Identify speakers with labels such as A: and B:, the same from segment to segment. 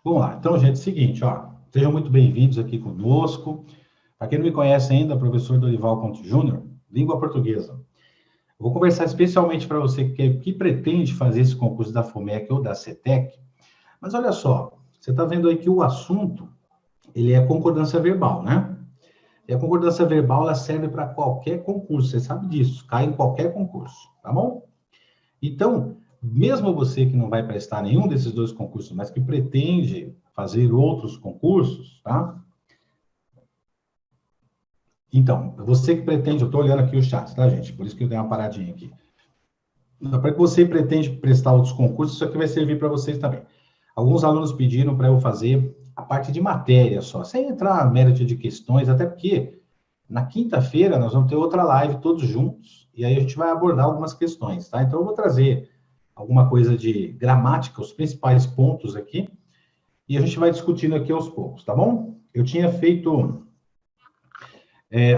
A: Vamos lá. Então, gente, é o seguinte, ó. Sejam muito bem-vindos aqui conosco. Para quem não me conhece ainda, professor Dorival Conte Júnior, língua portuguesa. Eu vou conversar especialmente para você que pretende fazer esse concurso da FUMEC ou da CETEC. Mas olha só, você está vendo aí que o assunto, ele é concordância verbal, né? E a concordância verbal, ela serve para qualquer concurso, você sabe disso, cai em qualquer concurso, tá bom? Então, mesmo você que não vai prestar nenhum desses dois concursos, mas que pretende fazer outros concursos, tá? Então, você que pretende, eu estou olhando aqui o chat, tá, gente? Por isso que eu dei uma paradinha aqui. Para que você pretende prestar outros concursos, isso aqui vai servir para vocês também. Alguns alunos pediram para eu fazer a parte de matéria só, sem entrar no mérito de questões, até porque na quinta-feira nós vamos ter outra live todos juntos, e aí a gente vai abordar algumas questões, tá? Então eu vou trazer alguma coisa de gramática, os principais pontos aqui, e a gente vai discutindo aqui aos poucos, tá bom? Eu tinha feito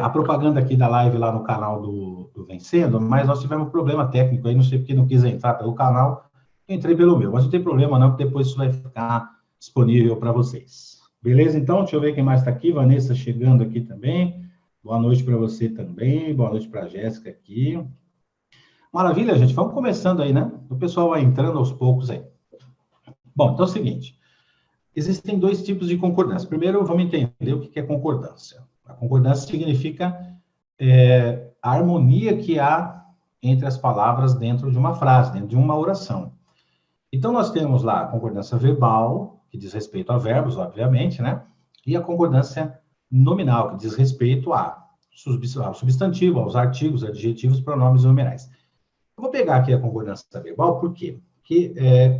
A: a propaganda aqui da live lá no canal do Vencendo, mas nós tivemos um problema técnico aí, não sei porque não quis entrar pelo canal, eu entrei pelo meu, mas não tem problema não, porque depois isso vai ficar disponível para vocês. Beleza? Então, deixa eu ver quem mais está aqui, Vanessa chegando aqui também, boa noite para você também, boa noite para a Jéssica aqui. Maravilha, gente, vamos começando aí, né? O pessoal vai entrando aos poucos aí. Bom, então é o seguinte, existem dois tipos de concordância. Primeiro, vamos entender o que é concordância. A concordância significa a harmonia que há entre as palavras dentro de uma frase, dentro de uma oração. Então, nós temos lá a concordância verbal, que diz respeito a verbos, obviamente, né? E a concordância nominal, que diz respeito ao substantivo, aos artigos, adjetivos, pronomes e numerais. Eu vou pegar aqui a concordância verbal, por quê? Porque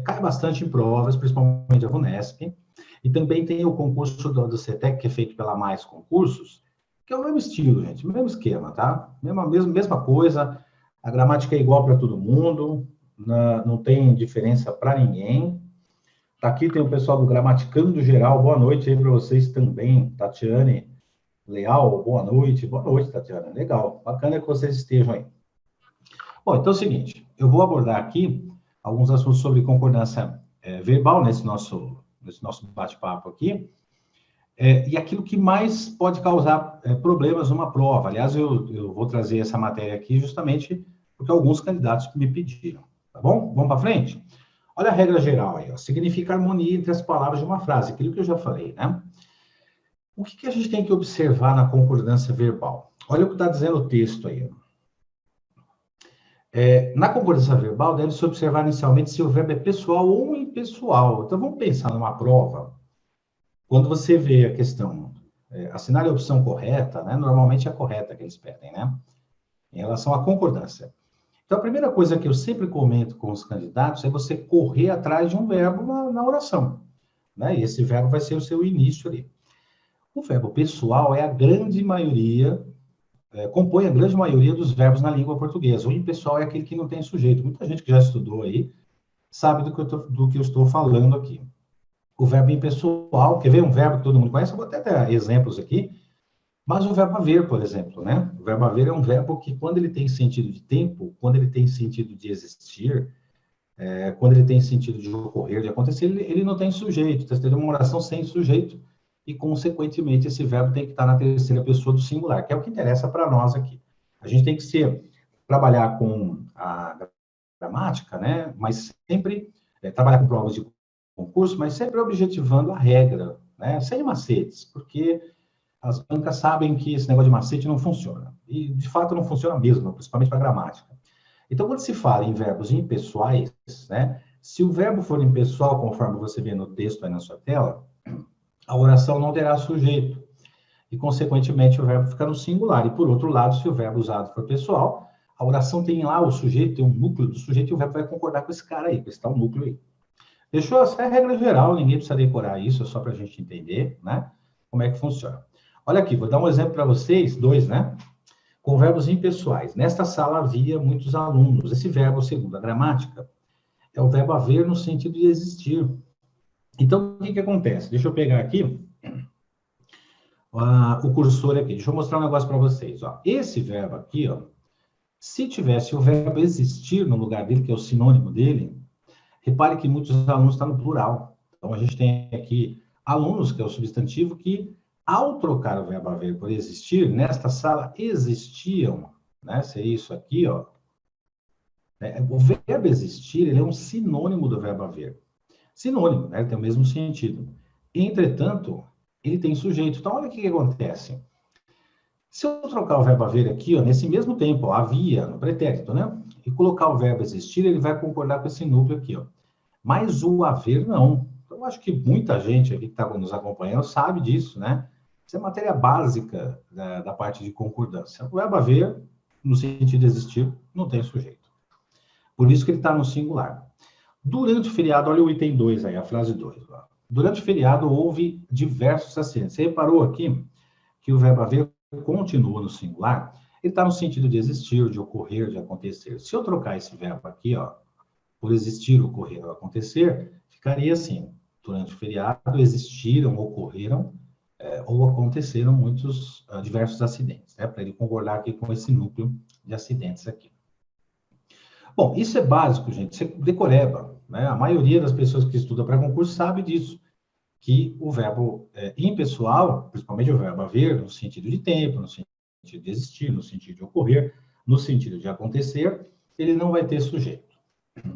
A: cai bastante em provas, principalmente a VUNESP, e também tem o concurso do CETEC, que é feito pela Mais Concursos, que é o mesmo estilo, gente, o mesmo esquema, tá? Mesma coisa, a gramática é igual para todo mundo, não tem diferença para ninguém. Aqui tem o pessoal do Gramaticando Geral, boa noite aí para vocês também, Tatiane Leal, boa noite, Tatiana, legal, bacana que vocês estejam aí. Bom, então é o seguinte, eu vou abordar aqui alguns assuntos sobre concordância verbal nesse nosso bate-papo aqui, e aquilo que mais pode causar problemas numa prova. Aliás, eu vou trazer essa matéria aqui justamente porque alguns candidatos me pediram, tá bom? Vamos para frente? Olha a regra geral aí, ó, significa harmonia entre as palavras de uma frase, aquilo que eu já falei, né? O que a gente tem que observar na concordância verbal? Olha o que está dizendo o texto aí, ó. Na concordância verbal, deve-se observar inicialmente se o verbo é pessoal ou impessoal. Então, vamos pensar numa prova. Quando você vê a questão, assinale a opção correta, né? Normalmente é a correta que eles pedem, né? Em relação à concordância. Então, a primeira coisa que eu sempre comento com os candidatos é você correr atrás de um verbo na oração, né? E esse verbo vai ser o seu início ali. O verbo pessoal é a grande maioria, compõe a grande maioria dos verbos na língua portuguesa. O impessoal é aquele que não tem sujeito. Muita gente que já estudou aí sabe do que eu estou falando aqui. O verbo impessoal, quer ver um verbo que todo mundo conhece? Eu vou até dar exemplos aqui. Mas o verbo haver, por exemplo, né? O verbo haver é um verbo que, quando ele tem sentido de tempo, quando ele tem sentido de existir, quando ele tem sentido de ocorrer, de acontecer, ele não tem sujeito. Então, você tem uma oração sem sujeito e, consequentemente, esse verbo tem que estar na terceira pessoa do singular, que é o que interessa para nós aqui. A gente tem que trabalhar com a gramática, né? Mas sempre trabalhar com provas de concurso, mas sempre objetivando a regra, né? Sem macetes, porque as bancas sabem que esse negócio de macete não funciona. E, de fato, não funciona mesmo, principalmente para gramática. Então, quando se fala em verbos impessoais, né? Se o verbo for impessoal, conforme você vê no texto aí na sua tela, a oração não terá sujeito. E, consequentemente, o verbo fica no singular. E, por outro lado, se o verbo usado for pessoal, a oração tem lá o sujeito, tem um núcleo do sujeito, e o verbo vai concordar com esse cara aí, com esse tal núcleo aí. Fechou? Essa é a regra geral, ninguém precisa decorar isso, é só para a gente entender, né? Como é que funciona. Olha aqui, vou dar um exemplo para vocês, dois, né? Com verbos impessoais. Nesta sala havia muitos alunos. Esse verbo, segundo a gramática, é o verbo haver no sentido de existir. Então, o que acontece? Deixa eu pegar aqui o cursor aqui. Deixa eu mostrar um negócio para vocês. Ó. Esse verbo aqui, ó, se tivesse o verbo existir no lugar dele, que é o sinônimo dele, repare que muitos alunos estão no plural. Então, a gente tem aqui alunos, que é o substantivo, que, ao trocar o verbo haver por existir, nesta sala existiam, né? Seria isso aqui, ó. O verbo existir, ele é um sinônimo do verbo haver. Sinônimo, né? Ele tem o mesmo sentido. Entretanto, ele tem sujeito. Então, olha o que acontece. Se eu trocar o verbo haver aqui, ó, nesse mesmo tempo, ó, havia, no pretérito, né? E colocar o verbo existir, ele vai concordar com esse núcleo aqui, ó. Mas o haver, não. Então, eu acho que muita gente aqui que está nos acompanhando sabe disso, né? Isso é matéria básica da parte de concordância. O verbo haver, no sentido de existir, não tem sujeito. Por isso que ele está no singular. Durante o feriado, olha o item 2 aí, a frase 2. Durante o feriado, houve diversos acidentes. Você reparou aqui que o verbo haver continua no singular? Ele está no sentido de existir, de ocorrer, de acontecer. Se eu trocar esse verbo aqui, ó, por existir, ocorrer ou acontecer, ficaria assim. Durante o feriado, existiram, ocorreram ou aconteceram muitos, diversos acidentes, né? Para ele concordar aqui com esse núcleo de acidentes aqui. Bom, isso é básico, gente. Isso é decoreba, né? A maioria das pessoas que estudam para concurso sabe disso, que o verbo impessoal, principalmente o verbo haver, no sentido de tempo, no sentido de existir, no sentido de ocorrer, no sentido de acontecer, ele não vai ter sujeito.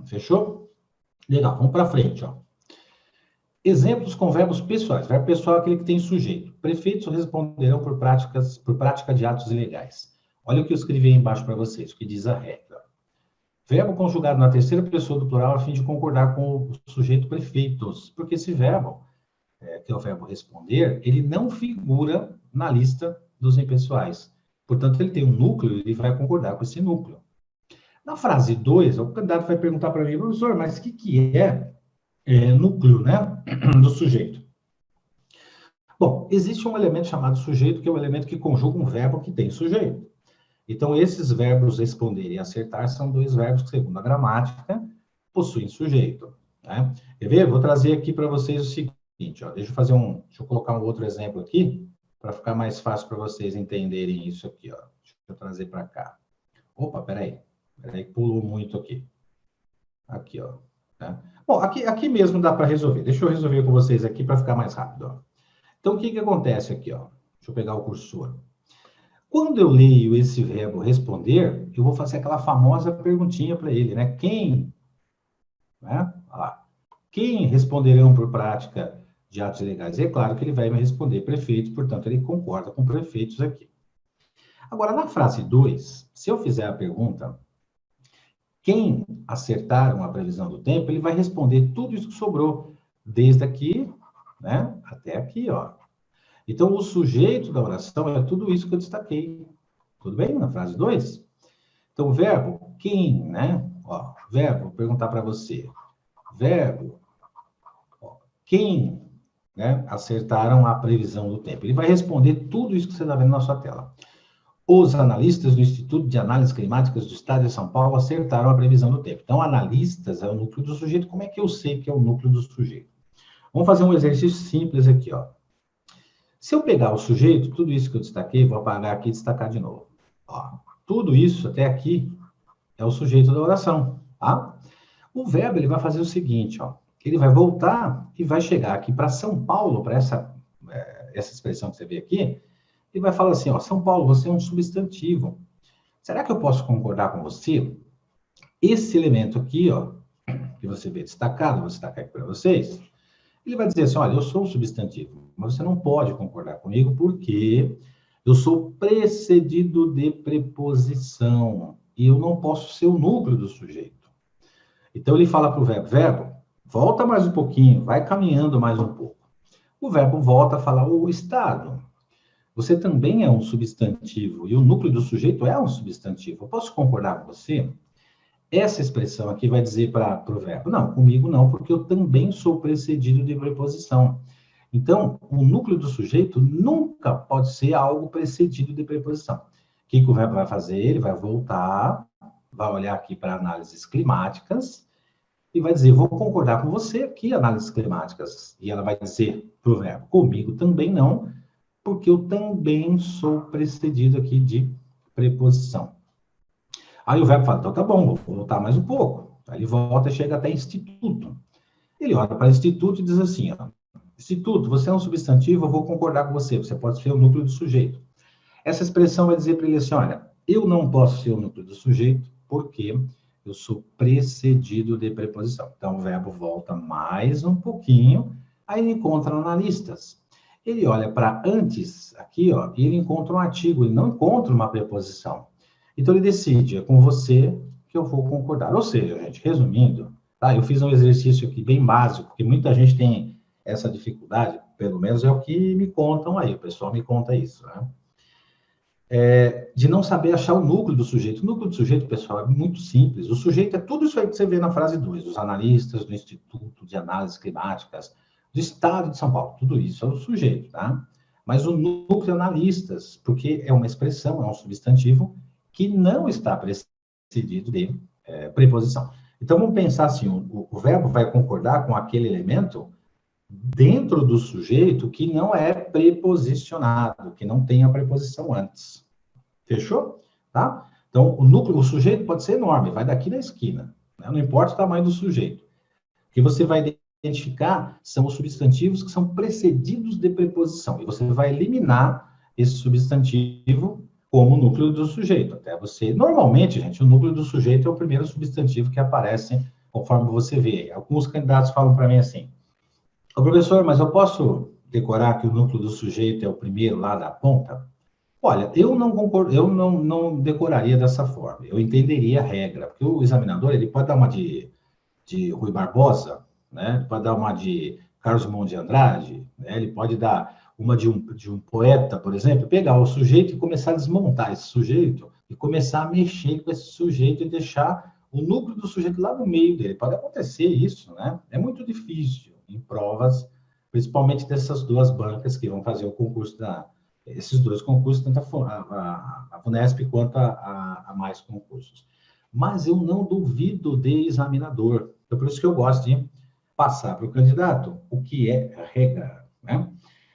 A: Fechou? Legal, vamos para frente, ó. Exemplos com verbos pessoais. Verbo pessoal é aquele que tem sujeito. Prefeitos responderão por prática de atos ilegais. Olha o que eu escrevi aí embaixo para vocês, o que diz a regra. Verbo conjugado na terceira pessoa do plural a fim de concordar com o sujeito prefeitos. Porque esse verbo, que é o verbo responder, ele não figura na lista dos impessoais. Portanto, ele tem um núcleo, ele vai concordar com esse núcleo. Na frase 2, o candidato vai perguntar para mim, professor, mas o que é núcleo, né, do sujeito? Bom, existe um elemento chamado sujeito, que é o elemento que conjuga um verbo que tem sujeito. Então, esses verbos responder e acertar são dois verbos que, segundo a gramática, possuem sujeito, né? Quer ver? Vou trazer aqui para vocês o seguinte, ó, deixa eu colocar um outro exemplo aqui, para ficar mais fácil para vocês entenderem isso aqui, ó. Deixa eu trazer para cá. Opa, peraí, pulou muito aqui. Aqui, ó. Tá? Bom, aqui mesmo dá para resolver. Deixa eu resolver com vocês aqui para ficar mais rápido, ó. Então, o que acontece aqui, ó? Deixa eu pegar o cursor. Quando eu leio esse verbo responder, eu vou fazer aquela famosa perguntinha para ele, né? Quem? Né? Quem responderão por prática de atos ilegais? E é claro que ele vai me responder prefeitos, portanto, ele concorda com prefeitos aqui. Agora, na frase 2, se eu fizer a pergunta, quem acertaram a previsão do tempo, ele vai responder tudo isso que sobrou, desde aqui, né, até aqui, ó. Então, o sujeito da oração é tudo isso que eu destaquei. Tudo bem? Na frase 2? Então, o verbo, quem, né? Ó, verbo, vou perguntar para você. Verbo, ó, quem, né, acertaram a previsão do tempo? Ele vai responder tudo isso que você está vendo na sua tela. Os analistas do Instituto de Análises Climáticas do Estado de São Paulo acertaram a previsão do tempo. Então, analistas é o núcleo do sujeito. Como é que eu sei que é o núcleo do sujeito? Vamos fazer um exercício simples aqui, ó. Se eu pegar o sujeito, tudo isso que eu destaquei, vou apagar aqui e destacar de novo. Ó, tudo isso até aqui é o sujeito da oração, tá? O verbo, ele vai fazer o seguinte, ó. Ele vai voltar e vai chegar aqui para São Paulo, para essa expressão que você vê aqui, e vai falar assim, ó, São Paulo, você é um substantivo. Será que eu posso concordar com você? Esse elemento aqui, ó, que você vê destacado, vou destacar aqui para vocês, ele vai dizer assim, olha, eu sou um substantivo, mas você não pode concordar comigo porque eu sou precedido de preposição e eu não posso ser o núcleo do sujeito. Então, ele fala para o verbo, volta mais um pouquinho, vai caminhando mais um pouco. O verbo volta a falar, o estado, você também é um substantivo e o núcleo do sujeito é um substantivo. Eu posso concordar com você? Essa expressão aqui vai dizer para o verbo, não, comigo não, porque eu também sou precedido de preposição. Então, o núcleo do sujeito nunca pode ser algo precedido de preposição. O que o verbo vai fazer? Ele vai voltar, vai olhar aqui para análises climáticas e vai dizer, vou concordar com você aqui, análises climáticas. E ela vai dizer para o verbo, comigo também não, porque eu também sou precedido aqui de preposição. Aí o verbo fala, então tá bom, vou voltar mais um pouco. Aí ele volta e chega até instituto. Ele olha para o instituto e diz assim, ó, instituto, você é um substantivo, eu vou concordar com você, você pode ser o núcleo do sujeito. Essa expressão vai dizer para ele assim, olha, eu não posso ser o núcleo do sujeito porque eu sou precedido de preposição. Então, o verbo volta mais um pouquinho, aí ele encontra analistas. Ele olha para antes, aqui, ó, e ele encontra um artigo, ele não encontra uma preposição. Então, ele decide, é com você que eu vou concordar. Ou seja, gente, resumindo, tá? Eu fiz um exercício aqui bem básico, porque muita gente tem essa dificuldade, pelo menos é o que me contam aí, o pessoal me conta isso, né? De não saber achar o núcleo do sujeito. O núcleo do sujeito, pessoal, é muito simples. O sujeito é tudo isso aí que você vê na frase 2, os analistas do Instituto de Análises Climáticas do Estado de São Paulo. Tudo isso é o sujeito, tá? Mas o núcleo é analistas, porque é uma expressão, é um substantivo que não está precedido de preposição. Então, vamos pensar assim, o verbo vai concordar com aquele elemento dentro do sujeito que não é preposicionado, que não tem a preposição antes. Fechou? Tá? Então, o núcleo, o sujeito pode ser enorme, vai daqui na esquina, né? Não importa o tamanho do sujeito. O que você vai identificar são os substantivos que são precedidos de preposição, e você vai eliminar esse substantivo como núcleo do sujeito. Até você, normalmente, gente, o núcleo do sujeito é o primeiro substantivo que aparece conforme você vê. Alguns candidatos falam para mim assim, ô, professor, mas eu posso decorar que o núcleo do sujeito é o primeiro lá da ponta? Olha, eu não concordo, eu não decoraria dessa forma. Eu entenderia a regra, porque o examinador ele pode dar uma de Rui Barbosa, né? Ele pode dar uma de Carlos Drummond de Andrade, né? Ele pode dar uma de um poeta, por exemplo, pegar o sujeito e começar a desmontar esse sujeito e começar a mexer com esse sujeito e deixar o núcleo do sujeito lá no meio dele. Pode acontecer isso, né? É muito difícil em provas, principalmente dessas duas bancas que vão fazer o concurso esses dois concursos, tanto a FUNESP quanto a mais concursos. Mas eu não duvido de examinador. Então, por isso que eu gosto de passar para o candidato o que é regra, né?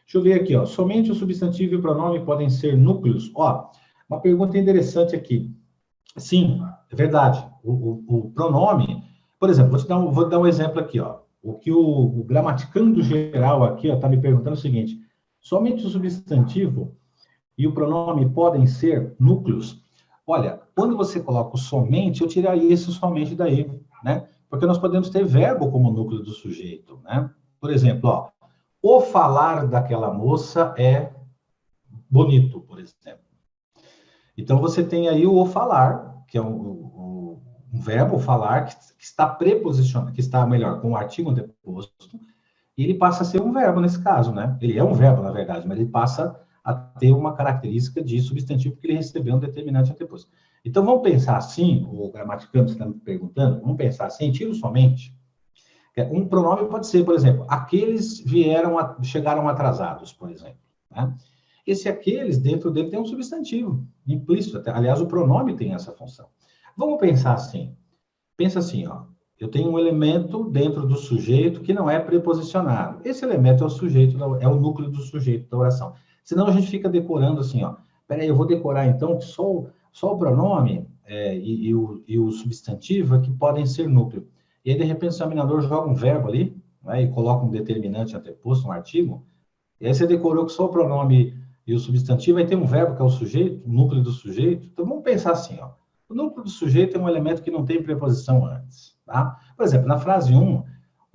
A: Deixa eu ver aqui, ó. Somente o substantivo e o pronome podem ser núcleos. Ó, uma pergunta interessante aqui. Sim, é verdade. O pronome, por exemplo, vou dar um exemplo aqui, ó. O que o gramaticando geral aqui está me perguntando é o seguinte: somente o substantivo e o pronome podem ser núcleos? Olha, quando você coloca o somente, eu tiraria esse somente daí, né? Porque nós podemos ter verbo como núcleo do sujeito, né? Por exemplo, ó, o falar daquela moça é bonito, por exemplo. Então, você tem aí o falar, que é um verbo falar, que está preposicionado, que está, melhor, com o artigo anteposto, e ele passa a ser um verbo nesse caso, né? Ele é um verbo, na verdade, mas ele passa a ter uma característica de substantivo que ele recebeu um determinante anteposto. Então, vamos pensar assim, o gramaticando está me perguntando, vamos pensar assim, tiro somente. Um pronome pode ser, por exemplo, aqueles chegaram atrasados, por exemplo, né? Esse aqueles, dentro dele, tem um substantivo implícito. Aliás, o pronome tem essa função. Vamos pensar assim. Pensa assim, ó. Eu tenho um elemento dentro do sujeito que não é preposicionado. Esse elemento é o sujeito, é o núcleo do sujeito da oração. Senão a gente fica decorando assim, ó. Peraí, eu vou decorar então que só o pronome e o substantivo é que podem ser núcleo. E aí, de repente, o examinador joga um verbo ali, né, e coloca um determinante anteposto, um artigo, e aí você decorou que só o pronome e o substantivo, aí tem um verbo que é o sujeito, o núcleo do sujeito. Então, vamos pensar assim, ó. O núcleo do sujeito é um elemento que não tem preposição antes, tá? Por exemplo, na frase 1,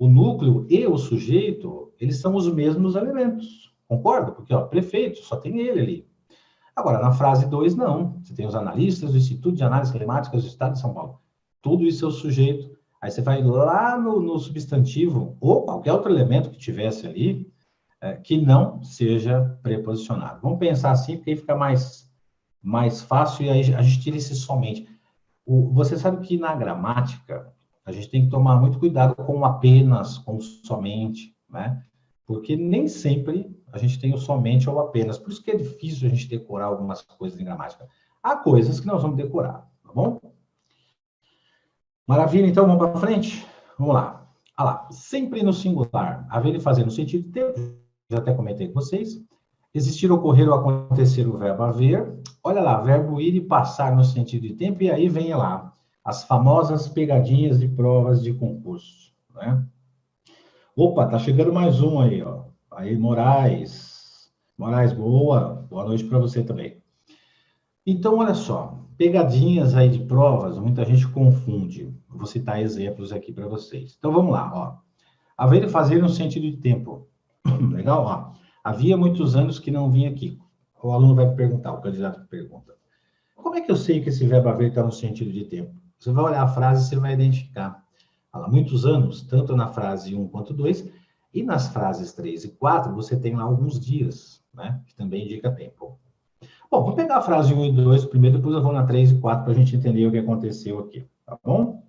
A: o núcleo e o sujeito, eles são os mesmos elementos, concorda? Porque, ó, prefeito, só tem ele ali. Agora, na frase 2, não. Você tem os analistas do Instituto de Análises Climáticas do Estado de São Paulo. Tudo isso é o sujeito. Aí você vai lá no substantivo, ou qualquer outro elemento que tivesse ali, que não seja preposicionado. Vamos pensar assim, porque aí fica mais fácil e aí a gente tira esse somente. Você sabe que na gramática, a gente tem que tomar muito cuidado com apenas, com somente, né? Porque nem sempre a gente tem o somente ou apenas. Por isso que é difícil a gente decorar algumas coisas em gramática. Há coisas que nós vamos decorar, tá bom? Maravilha, então vamos para frente? Vamos lá. Ah lá, sempre no singular, haver e fazer no sentido de tempo, já até comentei com vocês. Existir, ocorrer ou acontecer o verbo haver. Olha lá, verbo ir e passar no sentido de tempo, e aí vem lá as famosas pegadinhas de provas de concurso, né? Opa, tá chegando mais um aí, ó. Aí, Moraes. Moraes, boa. Boa noite para você também. Então, olha só, pegadinhas aí de provas, muita gente confunde. Vou citar exemplos aqui para vocês. Então, vamos lá, ó. Haver e fazer no sentido de tempo. Legal? Ó. Havia muitos anos que não vinha aqui. O aluno vai perguntar, o candidato pergunta. Como é que eu sei que esse verbo haver está no sentido de tempo? Você vai olhar a frase e você vai identificar. Fala, muitos anos, tanto na frase 1 quanto 2, e nas frases 3 e 4, você tem lá alguns dias, né? Que também indica tempo. Bom, vou pegar a frase 1 e 2 primeiro, depois eu vou na 3 e 4 para a gente entender o que aconteceu aqui, tá bom?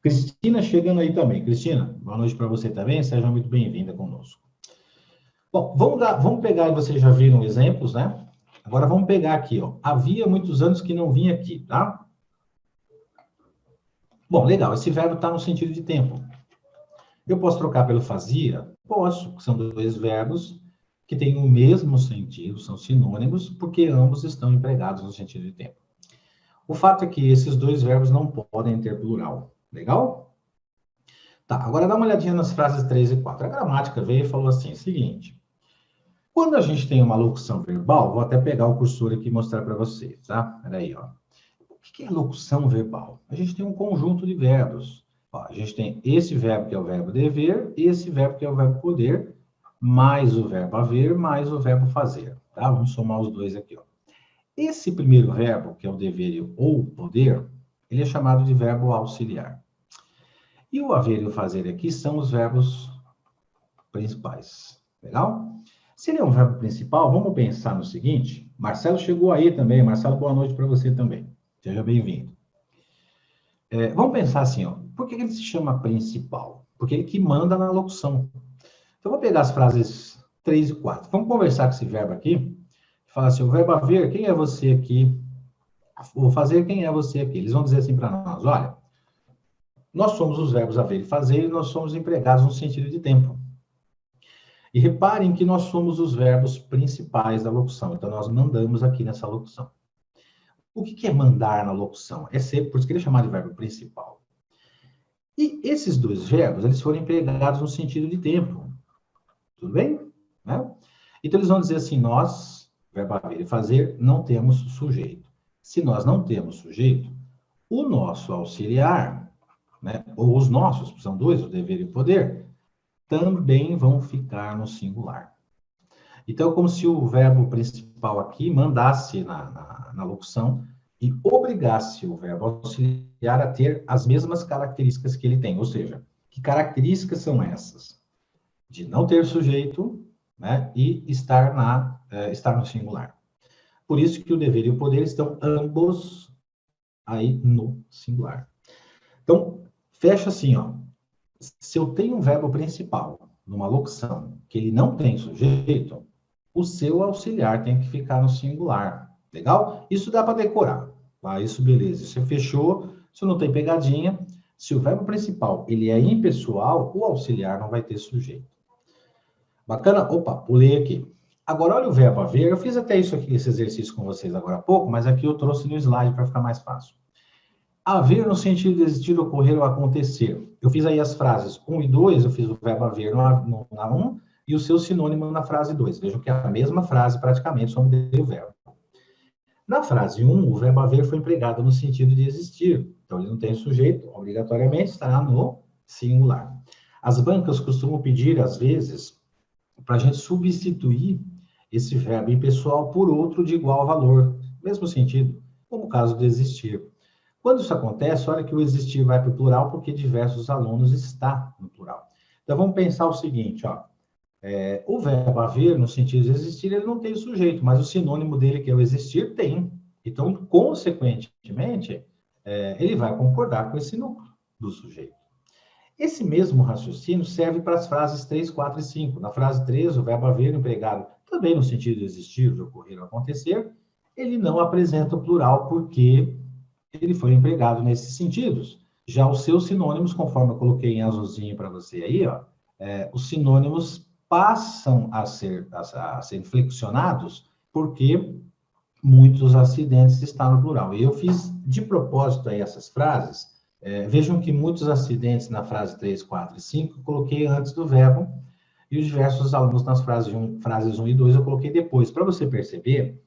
A: Cristina chegando aí também. Cristina, boa noite para você também, seja muito bem-vinda conosco. Bom, vamos pegar, e vocês já viram exemplos, né? Agora vamos pegar aqui, ó. Havia muitos anos que não vinha aqui, tá? Bom, legal, esse verbo está no sentido de tempo. Eu posso trocar pelo fazia? Posso, são dois verbos que têm o mesmo sentido, são sinônimos, porque ambos estão empregados no sentido de tempo. O fato é que esses dois verbos não podem ter plural. Legal? Tá, agora dá uma olhadinha nas frases 3 e 4. A gramática veio e falou assim, seguinte. Quando a gente tem uma locução verbal, vou até pegar o cursor aqui e mostrar para vocês, tá? Peraí, ó. O que é locução verbal? A gente tem um conjunto de verbos. Ó, a gente tem esse verbo que é o verbo dever, e esse verbo que é o verbo poder, mais o verbo haver, mais o verbo fazer, tá? Vamos somar os dois aqui, ó. Esse primeiro verbo, que é o dever ou poder, ele é chamado de verbo auxiliar. E o haver e o fazer aqui são os verbos principais. Legal? Se ele é um verbo principal, vamos pensar no seguinte. Marcelo chegou aí também. Marcelo, boa noite para você também. Seja bem-vindo. Vamos pensar assim, ó. Por que ele se chama principal? Porque ele que manda na locução. Então, vou pegar as frases 3 e 4. Vamos conversar com esse verbo aqui. Fala assim, o verbo haver, quem é você aqui? O fazer, quem é você aqui? Eles vão dizer assim para nós, olha, nós somos os verbos haver e fazer e nós somos empregados no sentido de tempo. E reparem que nós somos os verbos principais da locução. Então, nós mandamos aqui nessa locução. O que é mandar na locução? É ser, por isso que ele é chamado de verbo principal. E esses dois verbos, eles foram empregados no sentido de tempo. Tudo bem? Né? Então, eles vão dizer assim, nós, verbo haver e fazer, não temos sujeito. Se nós não temos sujeito, o nosso auxiliar, né, ou os nossos, são dois, o dever e o poder, também vão ficar no singular. Então, como se o verbo principal aqui mandasse na locução e obrigasse o verbo auxiliar a ter as mesmas características que ele tem. Ou seja, que características são essas? De não ter sujeito, né, e estar no singular. Por isso que o dever e o poder estão ambos aí no singular. Então, fecha assim, ó. Se eu tenho um verbo principal numa locução que ele não tem sujeito, o seu auxiliar tem que ficar no singular. Legal? Isso dá para decorar. Tá? Isso, beleza. Você fechou, isso não tem pegadinha. Se o verbo principal ele é impessoal, o auxiliar não vai ter sujeito. Bacana? Opa, pulei aqui. Agora, olha o verbo haver. Eu fiz até isso aqui, esse exercício com vocês agora há pouco, mas aqui eu trouxe no slide para ficar mais fácil. Haver no sentido de existir, ocorrer ou acontecer. Eu fiz aí as frases 1 e 2, eu fiz o verbo haver na 1 e o seu sinônimo na frase 2. Vejam que é a mesma frase, praticamente, só mudei o verbo. Na frase 1, o verbo haver foi empregado no sentido de existir. Então, ele não tem sujeito, obrigatoriamente estará no singular. As bancas costumam pedir, às vezes, para a gente substituir esse verbo impessoal por outro de igual valor, mesmo sentido, como o caso de existir. Quando isso acontece, olha que o existir vai para o plural, porque diversos alunos está no plural. Então, vamos pensar o seguinte, ó. O verbo haver, no sentido de existir, ele não tem sujeito, mas o sinônimo dele, que é o existir, tem. Então, consequentemente, ele vai concordar com esse núcleo do sujeito. Esse mesmo raciocínio serve para as frases 3, 4 e 5. Na frase 3, o verbo haver empregado também no sentido de existir, de ocorrer ou acontecer, ele não apresenta o plural, porque ele foi empregado nesses sentidos. Já os seus sinônimos, conforme eu coloquei em azulzinho para você aí, ó, os sinônimos passam a ser flexionados porque muitos acidentes estão no plural. E eu fiz de propósito aí essas frases Vejam que muitos acidentes na frase 3, 4 e 5 eu coloquei antes do verbo, e os diversos alunos nas frases 1 e 2 eu coloquei depois, para você perceber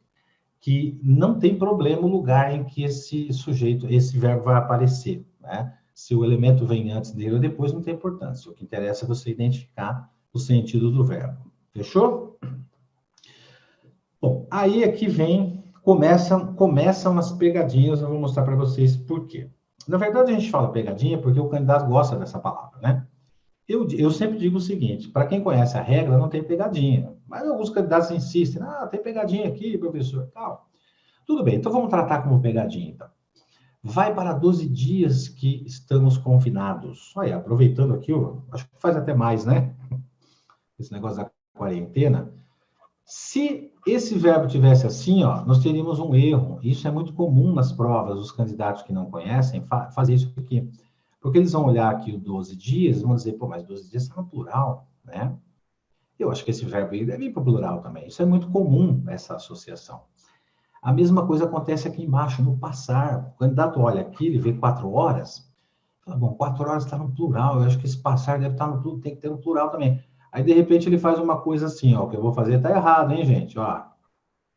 A: que não tem problema o lugar em que esse verbo vai aparecer, né? Se o elemento vem antes dele ou depois, não tem importância. O que interessa é você identificar o sentido do verbo. Fechou? Bom, aí aqui começam as pegadinhas, eu vou mostrar para vocês por quê. Na verdade, a gente fala pegadinha porque o candidato gosta dessa palavra, né? Eu sempre digo o seguinte, para quem conhece a regra, não tem pegadinha. Mas alguns candidatos insistem, tem pegadinha aqui, professor, tal. Tudo bem, então vamos tratar como pegadinha, então. Vai para 12 dias que estamos confinados. Olha, aproveitando aqui, acho que faz até mais, né? Esse negócio da quarentena. Se esse verbo tivesse assim, nós teríamos um erro. Isso é muito comum nas provas, os candidatos que não conhecem fazer isso aqui. Porque eles vão olhar aqui o 12 dias e vão dizer, pô, mas 12 dias está no plural, né? Eu acho que esse verbo aí deve ir para o plural também. Isso é muito comum, essa associação. A mesma coisa acontece aqui embaixo, no passar. O candidato olha aqui, ele vê 4 horas, fala, bom, 4 horas está no plural, eu acho que esse passar deve estar no plural, tem que ter no plural também. Aí, de repente, ele faz uma coisa assim, o que eu vou fazer está errado, hein, gente?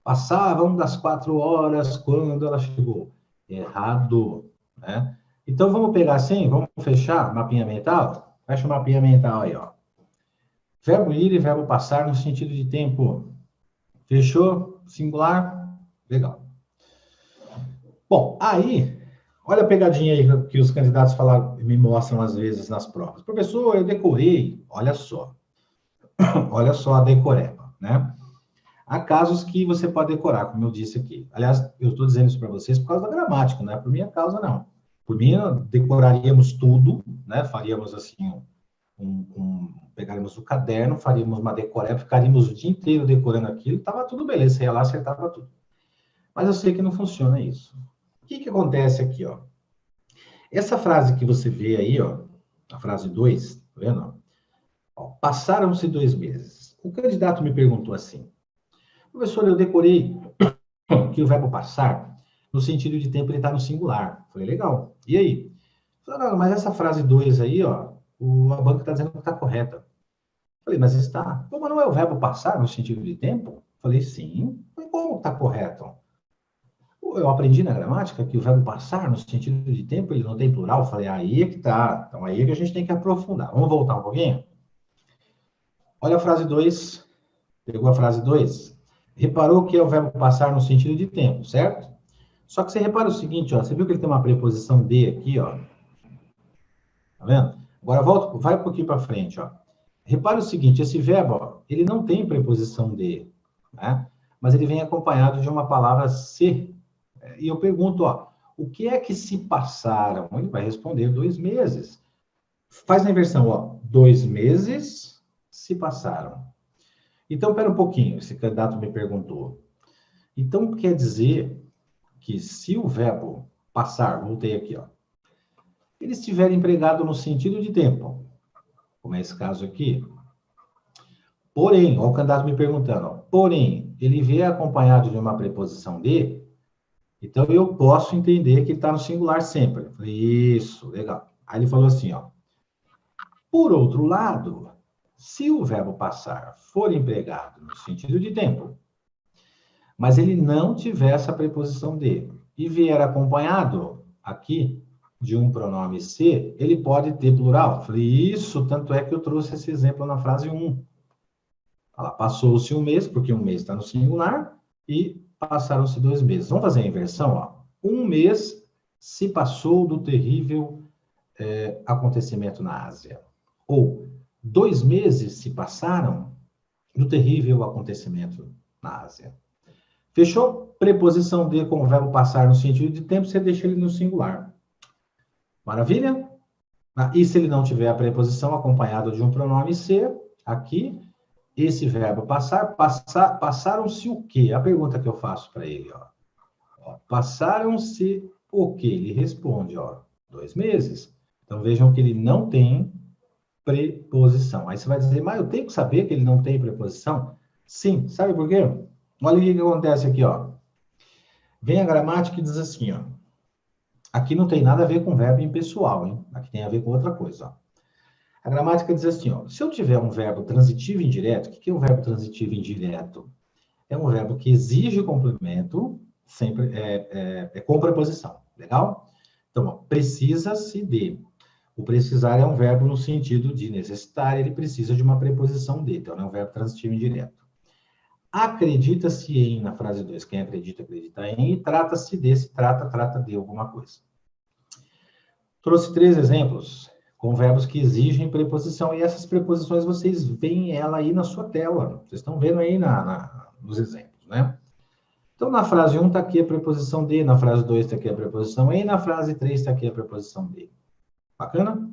A: Passavam das 4 horas quando ela chegou. Errado, né? Então, vamos pegar assim, vamos fechar mapinha mental? Fecha o mapinha mental aí, Verbo ir e verbo passar no sentido de tempo. Fechou? Singular? Legal. Bom, aí, olha a pegadinha aí que os candidatos me mostram às vezes nas provas. Professor, eu decorei. Olha só. Olha só a decoreba, né? Há casos que você pode decorar, como eu disse aqui. Aliás, eu estou dizendo isso para vocês por causa da gramática, não é por minha causa, não. Por mim, decoraríamos tudo, né? Faríamos assim, pegaríamos o caderno, faríamos uma decoreba, ficaríamos o dia inteiro decorando aquilo, estava tudo beleza, você ia lá, acertava tudo. Mas eu sei que não funciona isso. O que acontece aqui, Essa frase que você vê aí, a frase 2, tá vendo? Passaram-se 2 meses. O candidato me perguntou assim, professor, eu decorei que o verbo passar, no sentido de tempo, ele está no singular. Falei, legal. E aí? Falei, não, mas essa frase 2 aí, a banca está dizendo que está correta. Falei, mas está. Pô, mas não é o verbo passar no sentido de tempo? Falei, sim. Falei, como está correto? Eu aprendi na gramática que o verbo passar, no sentido de tempo, ele não tem plural. Falei, aí é que tá. Então, aí é que a gente tem que aprofundar. Vamos voltar um pouquinho? Olha a frase 2. Pegou a frase 2? Reparou que é o verbo passar no sentido de tempo, certo? Só que você repara o seguinte, você viu que ele tem uma preposição de aqui, Tá vendo? Agora, vai um pouquinho para frente, Repara o seguinte, esse verbo, ele não tem preposição de, né? Mas ele vem acompanhado de uma palavra se. E eu pergunto, o que é que se passaram? Ele vai responder 2 meses. Faz na inversão, 2 meses se passaram. Então, espera um pouquinho, esse candidato me perguntou. Então, quer dizer que se o verbo passar, voltei aqui, ele estiver empregado no sentido de tempo, como é esse caso aqui, porém, o candidato me perguntando, porém, ele vier acompanhado de uma preposição de, então eu posso entender que ele está no singular sempre. Eu falei, isso, legal. Aí ele falou assim, por outro lado, se o verbo passar for empregado no sentido de tempo, mas ele não tiver essa preposição de, e vier acompanhado aqui de um pronome se, ele pode ter plural. Falei, isso, tanto é que eu trouxe esse exemplo na frase 1. Passou-se 1 mês, porque 1 mês está no singular, e passaram-se 2 meses. Vamos fazer a inversão, 1 mês se passou do terrível acontecimento na Ásia. Ou 2 meses se passaram do terrível acontecimento na Ásia. Fechou? Preposição de com o verbo passar no sentido de tempo, você deixa ele no singular. Maravilha? E se ele não tiver a preposição acompanhada de um pronome ser, aqui, esse verbo passaram-se o quê? A pergunta que eu faço para ele, passaram-se o quê? Ele responde, 2 meses. Então, vejam que ele não tem preposição. Aí você vai dizer, mas eu tenho que saber que ele não tem preposição? Sim, sabe por quê? Olha o que acontece aqui, Vem a gramática e diz assim, Aqui não tem nada a ver com verbo impessoal, hein? Aqui tem a ver com outra coisa, ó. A gramática diz assim, ó, se eu tiver um verbo transitivo indireto, o que é um verbo transitivo indireto? É um verbo que exige complemento, sempre com preposição, legal? Então, ó, precisa-se de. O precisar é um verbo no sentido de necessitar, ele precisa de uma preposição de, então é um verbo transitivo indireto. Acredita-se em, na frase 2, quem acredita, acredita em, e trata-se de, se trata, trata de alguma coisa. Trouxe 3 exemplos com verbos que exigem preposição, e essas preposições vocês veem ela aí na sua tela. Vocês estão vendo aí nos exemplos, né? Então, na frase 1 está aqui a preposição de, na frase 2 está aqui a preposição em, na frase 3 está aqui a preposição de. Bacana?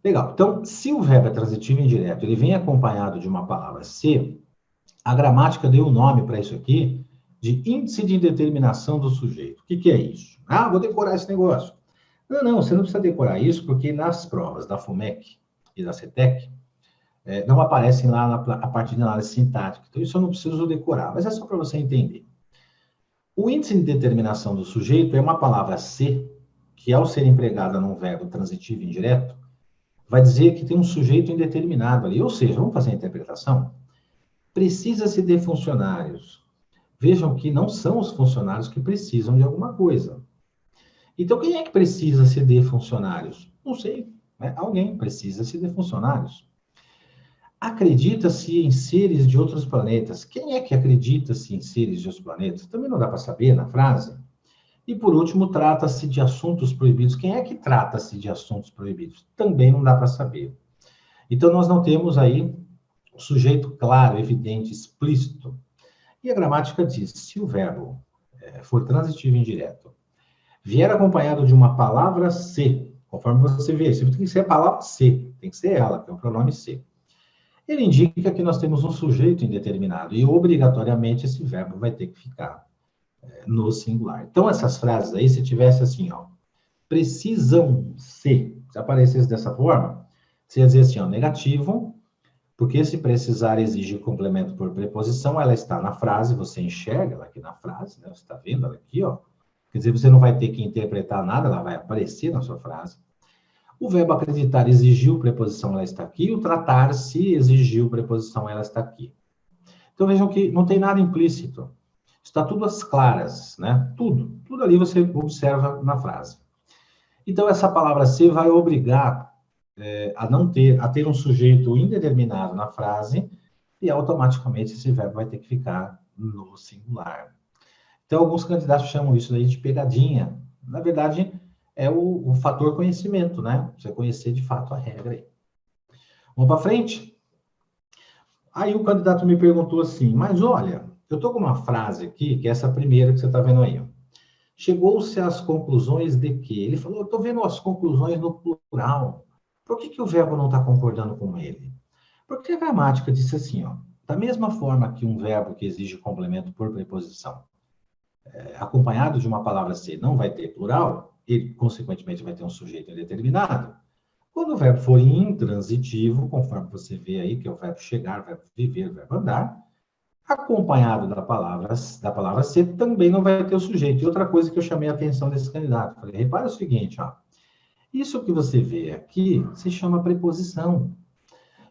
A: Legal. Então, se o verbo é transitivo indireto, ele vem acompanhado de uma palavra se, a gramática deu o nome para isso aqui de índice de indeterminação do sujeito. O que é isso? Ah, vou decorar esse negócio. Não, você não precisa decorar isso, porque nas provas da FUMEC e da CETEC, não aparecem lá a parte de análise sintática. Então, isso eu não preciso decorar, mas é só para você entender. O índice de determinação do sujeito é uma palavra se, que ao ser empregada num verbo transitivo indireto, vai dizer que tem um sujeito indeterminado ali. Ou seja, vamos fazer a interpretação? Precisa-se de funcionários. Vejam que não são os funcionários que precisam de alguma coisa. Então, quem é que precisa-se de funcionários? Não sei, né? Alguém precisa-se de funcionários. Acredita-se em seres de outros planetas. Quem é que acredita-se em seres de outros planetas? Também não dá para saber na frase. E, por último, trata-se de assuntos proibidos. Quem é que trata-se de assuntos proibidos? Também não dá para saber. Então, nós não temos aí o sujeito claro, evidente, explícito. E a gramática diz, se o verbo for transitivo indireto, vier acompanhado de uma palavra se, conforme você vê, sempre tem que ser a palavra se, tem que ser ela, que é o pronome se. Ele indica que nós temos um sujeito indeterminado e, obrigatoriamente, esse verbo vai ter que ficar no singular. Então, essas frases aí, se tivesse assim, ó, precisam se aparecesse dessa forma, você ia dizer assim, ó, negativo, porque se precisar exige complemento por preposição, ela está na frase, você enxerga ela aqui na frase, né? Você está vendo ela aqui, ó. Quer dizer, você não vai ter que interpretar nada, ela vai aparecer na sua frase. O verbo acreditar exigiu preposição, ela está aqui. O tratar-se exigiu preposição, ela está aqui. Então, vejam que não tem nada implícito. Está tudo às claras, né? Tudo ali você observa na frase. Então, essa palavra ser vai obrigar a ter um sujeito indeterminado na frase e automaticamente esse verbo vai ter que ficar no singular. Então, alguns candidatos chamam isso daí de pegadinha. Na verdade, é o fator conhecimento, né? Você conhecer de fato a regra aí. Vamos para frente? Aí o candidato me perguntou assim, mas olha, eu estou com uma frase aqui, que é essa primeira que você está vendo aí, ó. Chegou-se às conclusões de que? Ele falou, eu estou vendo as conclusões no plural. Por que o verbo não está concordando com ele? Porque a gramática disse assim, ó, da mesma forma que um verbo que exige complemento por preposição, acompanhado de uma palavra ser, não vai ter plural, ele, consequentemente, vai ter um sujeito indeterminado. Quando o verbo for intransitivo, conforme você vê aí, que é o verbo chegar, o verbo viver, o verbo andar, acompanhado da palavra ser, também não vai ter o sujeito. E outra coisa que eu chamei a atenção desse candidato, falei, repara o seguinte, ó, isso que você vê aqui se chama preposição.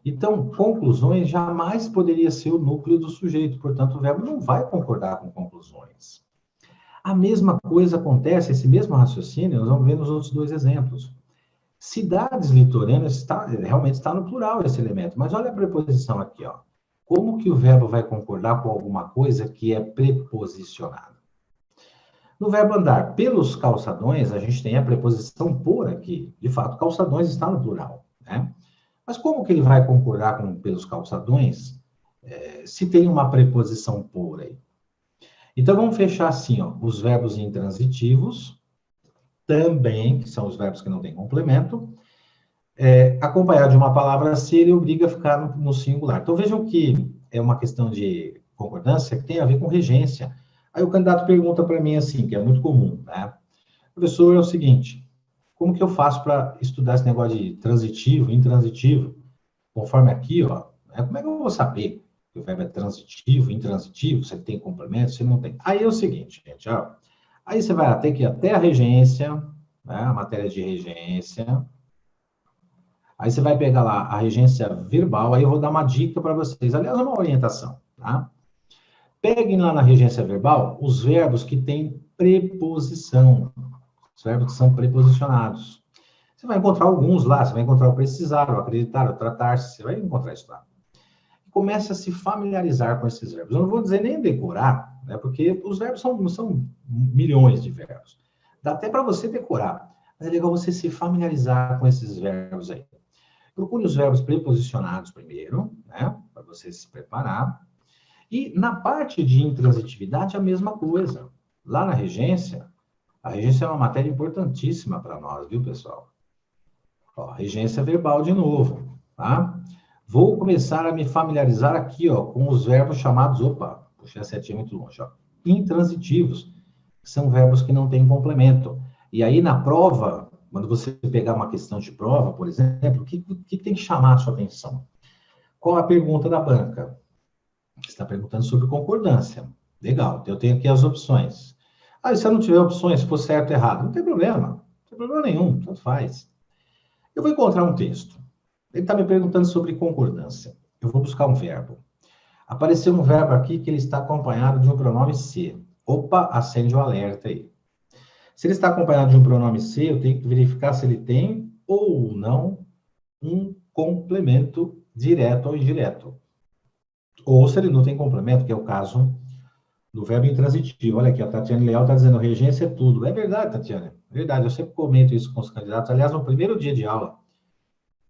A: Então, conclusões jamais poderia ser o núcleo do sujeito, portanto, o verbo não vai concordar com conclusões. A mesma coisa acontece, esse mesmo raciocínio, nós vamos ver nos outros 2 exemplos. Cidades litorâneas realmente está no plural esse elemento, mas olha a preposição aqui, ó. Como que o verbo vai concordar com alguma coisa que é preposicionada? No verbo andar pelos calçadões, a gente tem a preposição por aqui. De fato, calçadões está no plural, né? Mas como que ele vai concordar com pelos calçadões se tem uma preposição por aí? Então, vamos fechar assim, ó, os verbos intransitivos, também, que são os verbos que não têm complemento, acompanhado de uma palavra ser, ele obriga a ficar no singular. Então, vejam que é uma questão de concordância que tem a ver com regência. Aí o candidato pergunta para mim assim, que é muito comum, né? Professor, é o seguinte, como que eu faço para estudar esse negócio de transitivo, intransitivo? Conforme aqui, ó, como é que eu vou saber que o verbo é transitivo, intransitivo, se ele tem complemento, se não tem? Aí é o seguinte, gente, ó, Aí você vai ter que ir até a regência, né, a matéria de regência. Aí você vai pegar lá a regência verbal, aí eu vou dar uma dica para vocês, aliás, uma orientação, tá? Peguem lá na regência verbal os verbos que têm preposição, os verbos que são preposicionados. Você vai encontrar alguns lá, você vai encontrar o precisar, o acreditar, o tratar-se, você vai encontrar isso lá. Comece a se familiarizar com esses verbos. Eu não vou dizer nem decorar, né, porque os verbos são milhões de verbos. Dá até para você decorar, mas é legal você se familiarizar com esses verbos aí. Procure os verbos preposicionados primeiro, né, para você se preparar. E na parte de intransitividade, a mesma coisa. Lá na regência, a regência é uma matéria importantíssima para nós, viu, pessoal? Ó, regência verbal de novo, tá? Vou começar a me familiarizar aqui, ó, com os verbos chamados, opa, puxei a setinha muito longe, ó, intransitivos, que são verbos que não têm complemento. E aí, na prova, quando você pegar uma questão de prova, por exemplo, o que tem que chamar a sua atenção? Qual a pergunta da banca? Você está perguntando sobre concordância. Legal, eu tenho aqui as opções. Ah, e se eu não tiver opções, se for certo ou errado? Não tem problema. Não tem problema nenhum, tanto faz. Eu vou encontrar um texto. Ele está me perguntando sobre concordância. Eu vou buscar um verbo. Apareceu um verbo aqui que ele está acompanhado de um pronome se. Opa, acende o alerta aí. Se ele está acompanhado de um pronome se, eu tenho que verificar se ele tem ou não um complemento direto ou indireto. Ou se ele não tem complemento, que é o caso do verbo intransitivo. Olha aqui, a Tatiane Leal está dizendo, regência é tudo. É verdade, Tatiane. É verdade, eu sempre comento isso com os candidatos. Aliás, no primeiro dia de aula,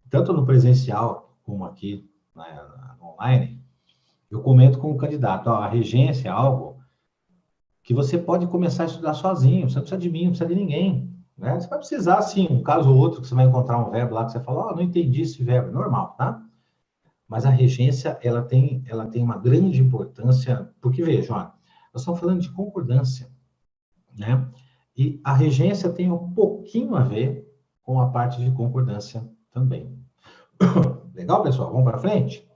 A: tanto no presencial como aqui no online, eu comento com o candidato, ó, a regência é algo que você pode começar a estudar sozinho, você não precisa de mim, não precisa de ninguém. Né? Você vai precisar, sim, um caso ou outro, que você vai encontrar um verbo lá que você fala, ó, não entendi esse verbo, normal, tá? Mas a regência, ela tem uma grande importância, porque, vejam, nós estamos falando de concordância, né? E a regência tem um pouquinho a ver com a parte de concordância também. Legal, pessoal? Vamos para frente?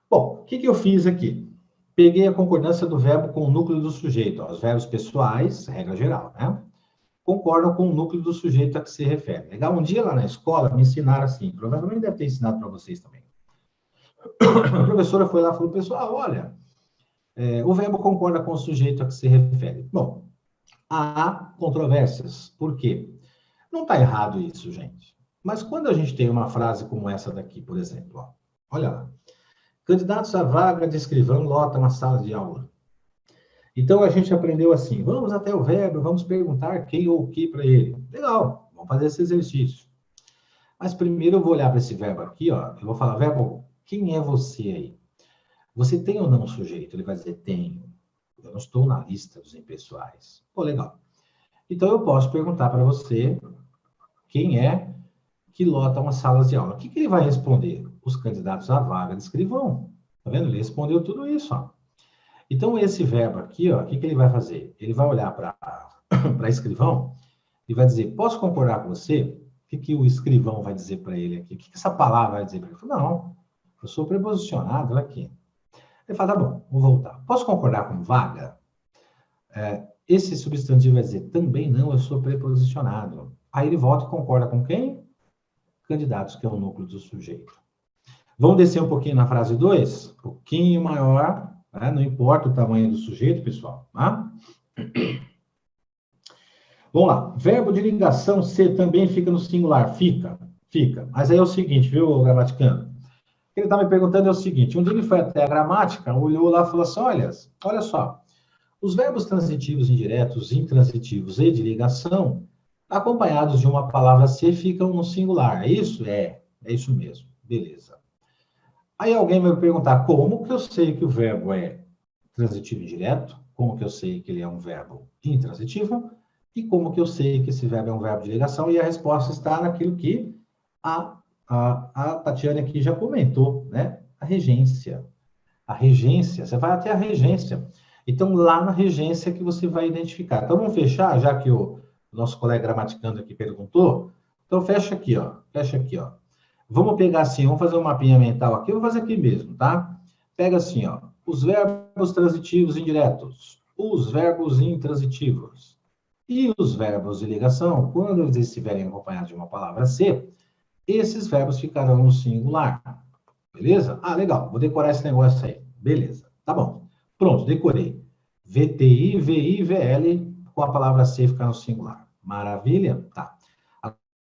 A: Bom, o que eu fiz aqui? Peguei a concordância do verbo com o núcleo do sujeito. Ó, os verbos pessoais, regra geral, né? Concordam com o núcleo do sujeito a que se refere. Legal? Um dia lá na escola me ensinaram assim, provavelmente deve ter ensinado para vocês também. A professora foi lá e falou, pessoal, olha, o verbo concorda com o sujeito a que se refere. Bom, há controvérsias. Por quê? Não está errado isso, gente. Mas quando a gente tem uma frase como essa daqui, por exemplo, ó, olha lá. Candidatos à vaga de escrivão lotam a sala de aula. Então a gente aprendeu assim, vamos até o verbo, vamos perguntar quem ou o que para ele. Legal, vamos fazer esse exercício. Mas primeiro eu vou olhar para esse verbo aqui, ó, eu vou falar, verbo, quem é você aí? Você tem ou não um sujeito? Ele vai dizer, tenho. Eu não estou na lista dos impessoais. Pô, legal. Então, eu posso perguntar para você quem é que lota umas salas de aula. O que ele vai responder? Os candidatos à vaga de escrivão. Tá vendo? Ele respondeu tudo isso, ó. Então, esse verbo aqui, ó, o que ele vai fazer? Ele vai olhar para escrivão e vai dizer, posso concordar com você? O que o escrivão vai dizer para ele aqui? O que essa palavra vai dizer para ele? Não, eu sou preposicionado, olha aqui. Ele fala, tá bom, vou voltar. Posso concordar com vaga? Esse substantivo vai dizer, também não, eu sou preposicionado. Aí ele volta e concorda com quem? Candidatos, que é o núcleo do sujeito. Vamos descer um pouquinho na frase 2? Um pouquinho maior, né? Não importa o tamanho do sujeito, pessoal. Tá? Vamos lá. Verbo de ligação se também fica no singular. Fica. Mas aí é o seguinte, viu, gramaticano? O que ele está me perguntando é o seguinte, um dia ele foi até a gramática, olhou lá e falou assim, olha só, os verbos transitivos indiretos, intransitivos e de ligação, acompanhados de uma palavra se, ficam no singular. É isso? É isso mesmo. Beleza. Aí alguém vai me perguntar, como que eu sei que o verbo é transitivo indireto? Como que eu sei que ele é um verbo intransitivo? E como que eu sei que esse verbo é um verbo de ligação? E a resposta está naquilo que a Tatiana aqui já comentou, né? A regência. A regência, você vai até a regência. Então, lá na regência que você vai identificar. Então, vamos fechar, já que o nosso colega gramaticando aqui perguntou. Então, fecha aqui, ó. Vamos pegar assim, vamos fazer um mapinha mental aqui. Eu vou fazer aqui mesmo, tá? Pega assim, ó. Os verbos transitivos indiretos. os verbos intransitivos. E os verbos de ligação, quando eles estiverem acompanhados de uma palavra ser, esses verbos ficarão no singular. Beleza? Ah, legal. Vou decorar esse negócio aí. Beleza. Tá bom. Pronto, decorei. VTI, VI, VL, com a palavra ser ficar no singular. Maravilha? Tá.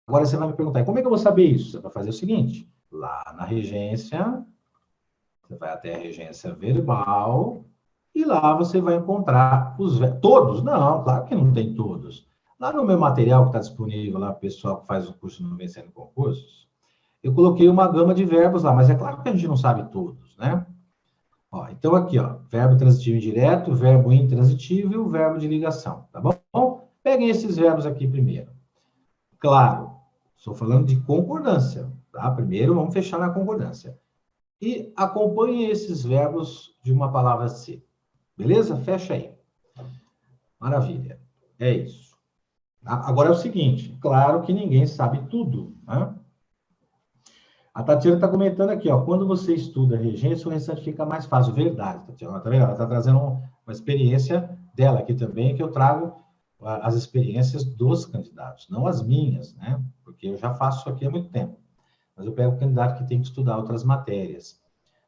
A: Agora você vai me perguntar, como é que eu vou saber isso? Você vai fazer o seguinte, lá na regência, você vai até a regência verbal, e lá você vai encontrar os verbos. Todos? Não, claro que não tem todos. Lá no meu material que está disponível lá para o pessoal que faz o curso no Vencendo Concursos, eu coloquei uma gama de verbos lá, mas é claro que a gente não sabe todos, né? Ó, então aqui, ó, verbo transitivo indireto, verbo intransitivo e o verbo de ligação, tá bom? Peguem esses verbos aqui primeiro. Claro, estou falando de concordância, tá? Primeiro vamos fechar na concordância. E acompanhe esses verbos de uma palavra ser. Beleza? Fecha aí. Maravilha. É isso. Agora é o seguinte, claro que ninguém sabe tudo, né? A Tatiana está comentando aqui, ó, quando você estuda regência, o restante fica mais fácil. Verdade, Tatiana, tá vendo? Ela está trazendo uma experiência dela aqui também, que eu trago as experiências dos candidatos, não as minhas, né? Porque eu já faço isso aqui há muito tempo. Mas eu pego o candidato que tem que estudar outras matérias.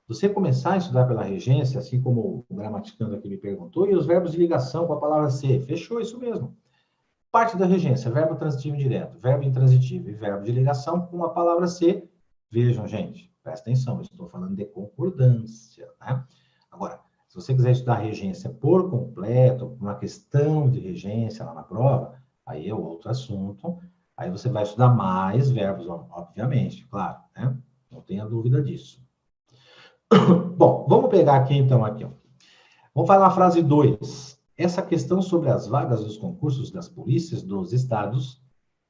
A: Você começar a estudar pela regência, assim como o gramaticando aqui me perguntou, e os verbos de ligação com a palavra ser, fechou isso mesmo. Parte da regência, verbo transitivo indireto, verbo intransitivo e verbo de ligação com a palavra ser. Vejam, gente, presta atenção, eu estou falando de concordância, né? Agora, se você quiser estudar regência por completo, uma questão de regência lá na prova, aí é outro assunto. Aí você vai estudar mais verbos, obviamente, claro, né? Não tenha dúvida disso. Bom, vamos pegar aqui então, aqui, ó. Vamos falar a frase 2. Essa questão sobre as vagas dos concursos das polícias dos estados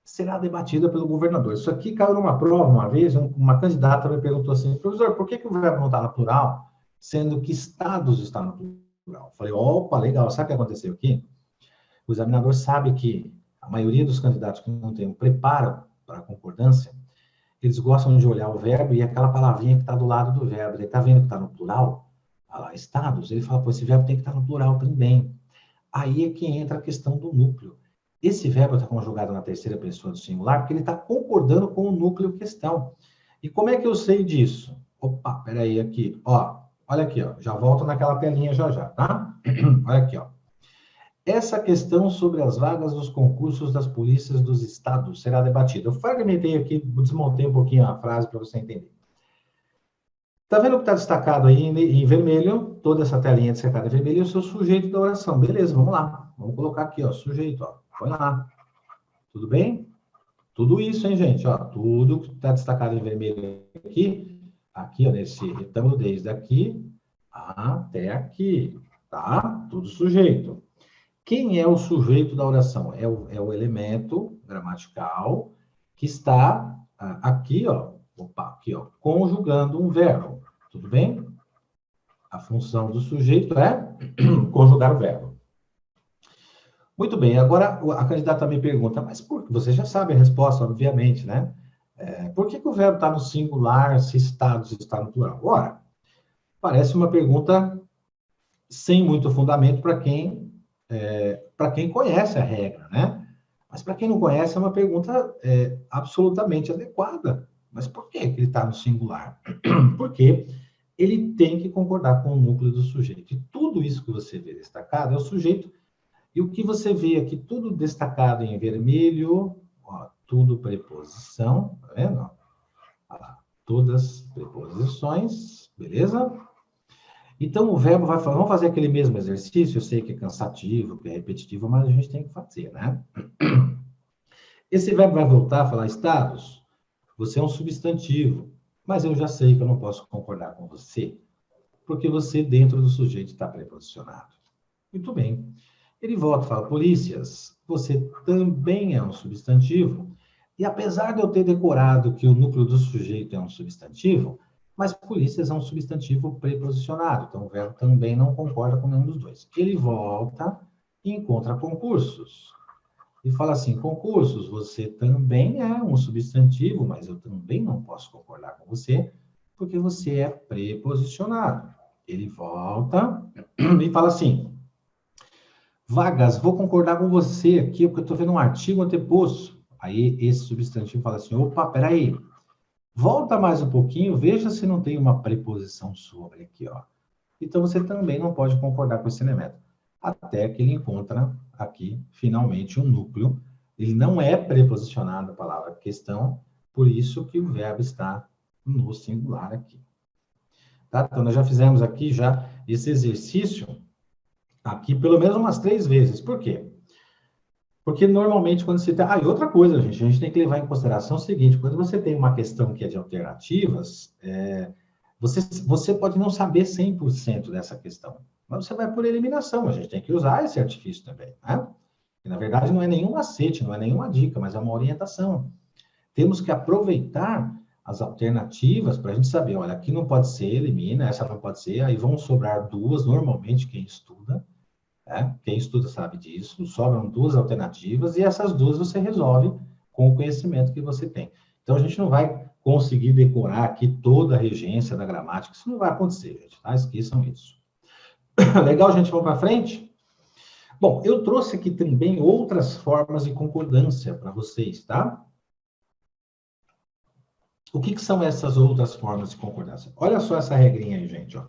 A: será debatida pelo governador. Isso aqui caiu numa prova uma vez, uma candidata me perguntou assim, professor, por que o verbo não está no plural, sendo que estados está no plural? Eu falei, opa, legal, sabe o que aconteceu aqui? O examinador sabe que a maioria dos candidatos que não tem um preparo para a concordância, eles gostam de olhar o verbo e aquela palavrinha que está do lado do verbo. Ele está vendo que está no plural? Olha lá, estados. Ele fala, pô, esse verbo tem que estar no plural também. Aí é que entra a questão do núcleo. Esse verbo está conjugado na terceira pessoa do singular porque ele está concordando com o núcleo questão. E como é que eu sei disso? Opa, peraí, aqui, ó. Olha aqui, ó. Já volto naquela telinha já, tá? Olha aqui, ó. Essa questão sobre as vagas dos concursos das polícias dos estados será debatida. Eu fragmentei aqui, desmontei um pouquinho a frase para você entender. Tá vendo o que está destacado aí em vermelho? Toda essa telinha destacada em vermelho é o seu sujeito da oração. Beleza, vamos lá. Vamos colocar aqui, ó, sujeito, ó. Põe lá. Tudo bem? Tudo isso, hein, gente? Ó, tudo que está destacado em vermelho aqui, ó, nesse retângulo, desde aqui até aqui, tá? Tudo sujeito. Quem é o sujeito da oração? É o elemento gramatical que está aqui, ó, conjugando um verbo. Tudo bem? A função do sujeito é conjugar o verbo. Muito bem, agora a candidata me pergunta, mas por que? Você já sabe a resposta, obviamente, né? Por que o verbo está no singular se estados está no plural? Ora, parece uma pergunta sem muito fundamento para quem conhece a regra, né? Mas para quem não conhece, é uma pergunta absolutamente adequada. Mas por que ele está no singular? Porque ele tem que concordar com o núcleo do sujeito. E tudo isso que você vê destacado é o sujeito. E o que você vê aqui, tudo destacado em vermelho, ó, tudo preposição, tá vendo? Olha lá, todas preposições, beleza? Então, o verbo vai falar, vamos fazer aquele mesmo exercício, eu sei que é cansativo, que é repetitivo, mas a gente tem que fazer, né? Esse verbo vai voltar a falar estados, você é um substantivo, mas eu já sei que eu não posso concordar com você, porque você, dentro do sujeito, está preposicionado. Muito bem. Ele volta e fala, polícias, você também é um substantivo, e apesar de eu ter decorado que o núcleo do sujeito é um substantivo, mas polícias é um substantivo preposicionado, então o verbo também não concorda com nenhum dos dois. Ele volta e encontra concursos. E fala assim, concursos, você também é um substantivo, mas eu também não posso concordar com você, porque você é preposicionado. Ele volta e fala assim, Vagas, vou concordar com você aqui, porque eu estou vendo um artigo anteposto. Aí esse substantivo fala assim, opa, peraí, volta mais um pouquinho, veja se não tem uma preposição sobre aqui, ó. Então, você também não pode concordar com esse elemento. Até que ele encontra aqui, finalmente, um núcleo. Ele não é preposicionado a palavra questão, por isso que o verbo está no singular aqui. Tá? Então, nós já fizemos aqui já esse exercício aqui pelo menos umas 3 vezes. Por quê? Porque normalmente quando você tem... Ah, e outra coisa, gente, a gente tem que levar em consideração o seguinte, quando você tem uma questão que é de alternativas, você pode não saber 100% dessa questão, mas você vai por eliminação, a gente tem que usar esse artifício também, né? E, na verdade, não é nenhum macete, não é nenhuma dica, mas é uma orientação. Temos que aproveitar as alternativas para a gente saber, olha, aqui não pode ser, elimina, essa não pode ser, aí vão sobrar 2, normalmente quem estuda, né? Quem estuda sabe disso, sobram 2 alternativas e essas 2 você resolve com o conhecimento que você tem. Então, a gente não vai conseguir decorar aqui toda a regência da gramática, isso não vai acontecer, gente, tá? Esqueçam isso. Legal, gente? Vamos para frente? Bom, eu trouxe aqui também outras formas de concordância para vocês, tá? O que são essas outras formas de concordância? Olha só essa regrinha aí, gente, ó.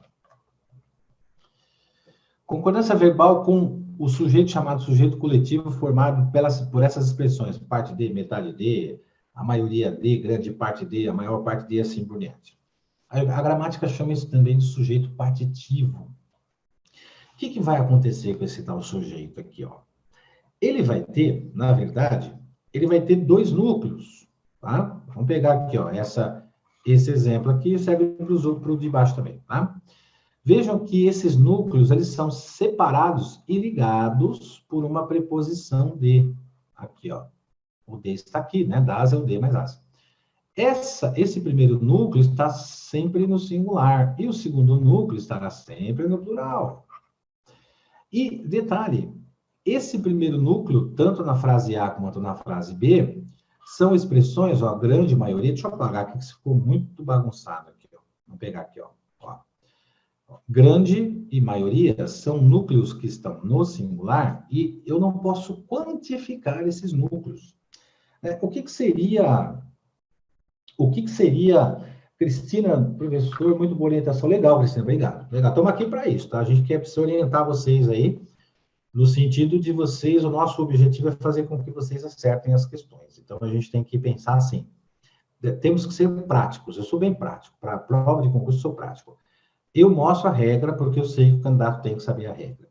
A: Concordância verbal com o sujeito chamado sujeito coletivo formado por essas expressões, parte de, metade de, a maioria de, grande parte de, a maior parte de, assim por diante. A gramática chama isso também de sujeito partitivo. O que vai acontecer com esse tal sujeito aqui, ó? Ele vai ter, na verdade, ele vai ter 2 núcleos, tá? Vamos pegar aqui, ó, esse exemplo aqui serve para o de baixo também, tá? Vejam que esses núcleos, eles são separados e ligados por uma preposição de. Aqui, ó. O de está aqui, né? Das é o de mais as. Esse primeiro núcleo está sempre no singular. E o segundo núcleo estará sempre no plural. E, detalhe, esse primeiro núcleo, tanto na frase A quanto na frase B, são expressões, ó, a grande maioria. Deixa eu apagar aqui, que ficou muito bagunçado aqui, ó. Vamos pegar aqui, ó. Grande e maioria são núcleos que estão no singular e eu não posso quantificar esses núcleos. O que seria, Cristina, professor, muito boa orientação. Legal, Cristina, obrigado. Legal, estamos aqui para isso, tá? A gente quer orientar vocês aí, no sentido de vocês, o nosso objetivo é fazer com que vocês acertem as questões. Então, a gente tem que pensar assim, temos que ser práticos. Eu sou bem prático, para a prova de concurso eu sou prático. Eu mostro a regra porque eu sei que o candidato tem que saber a regra.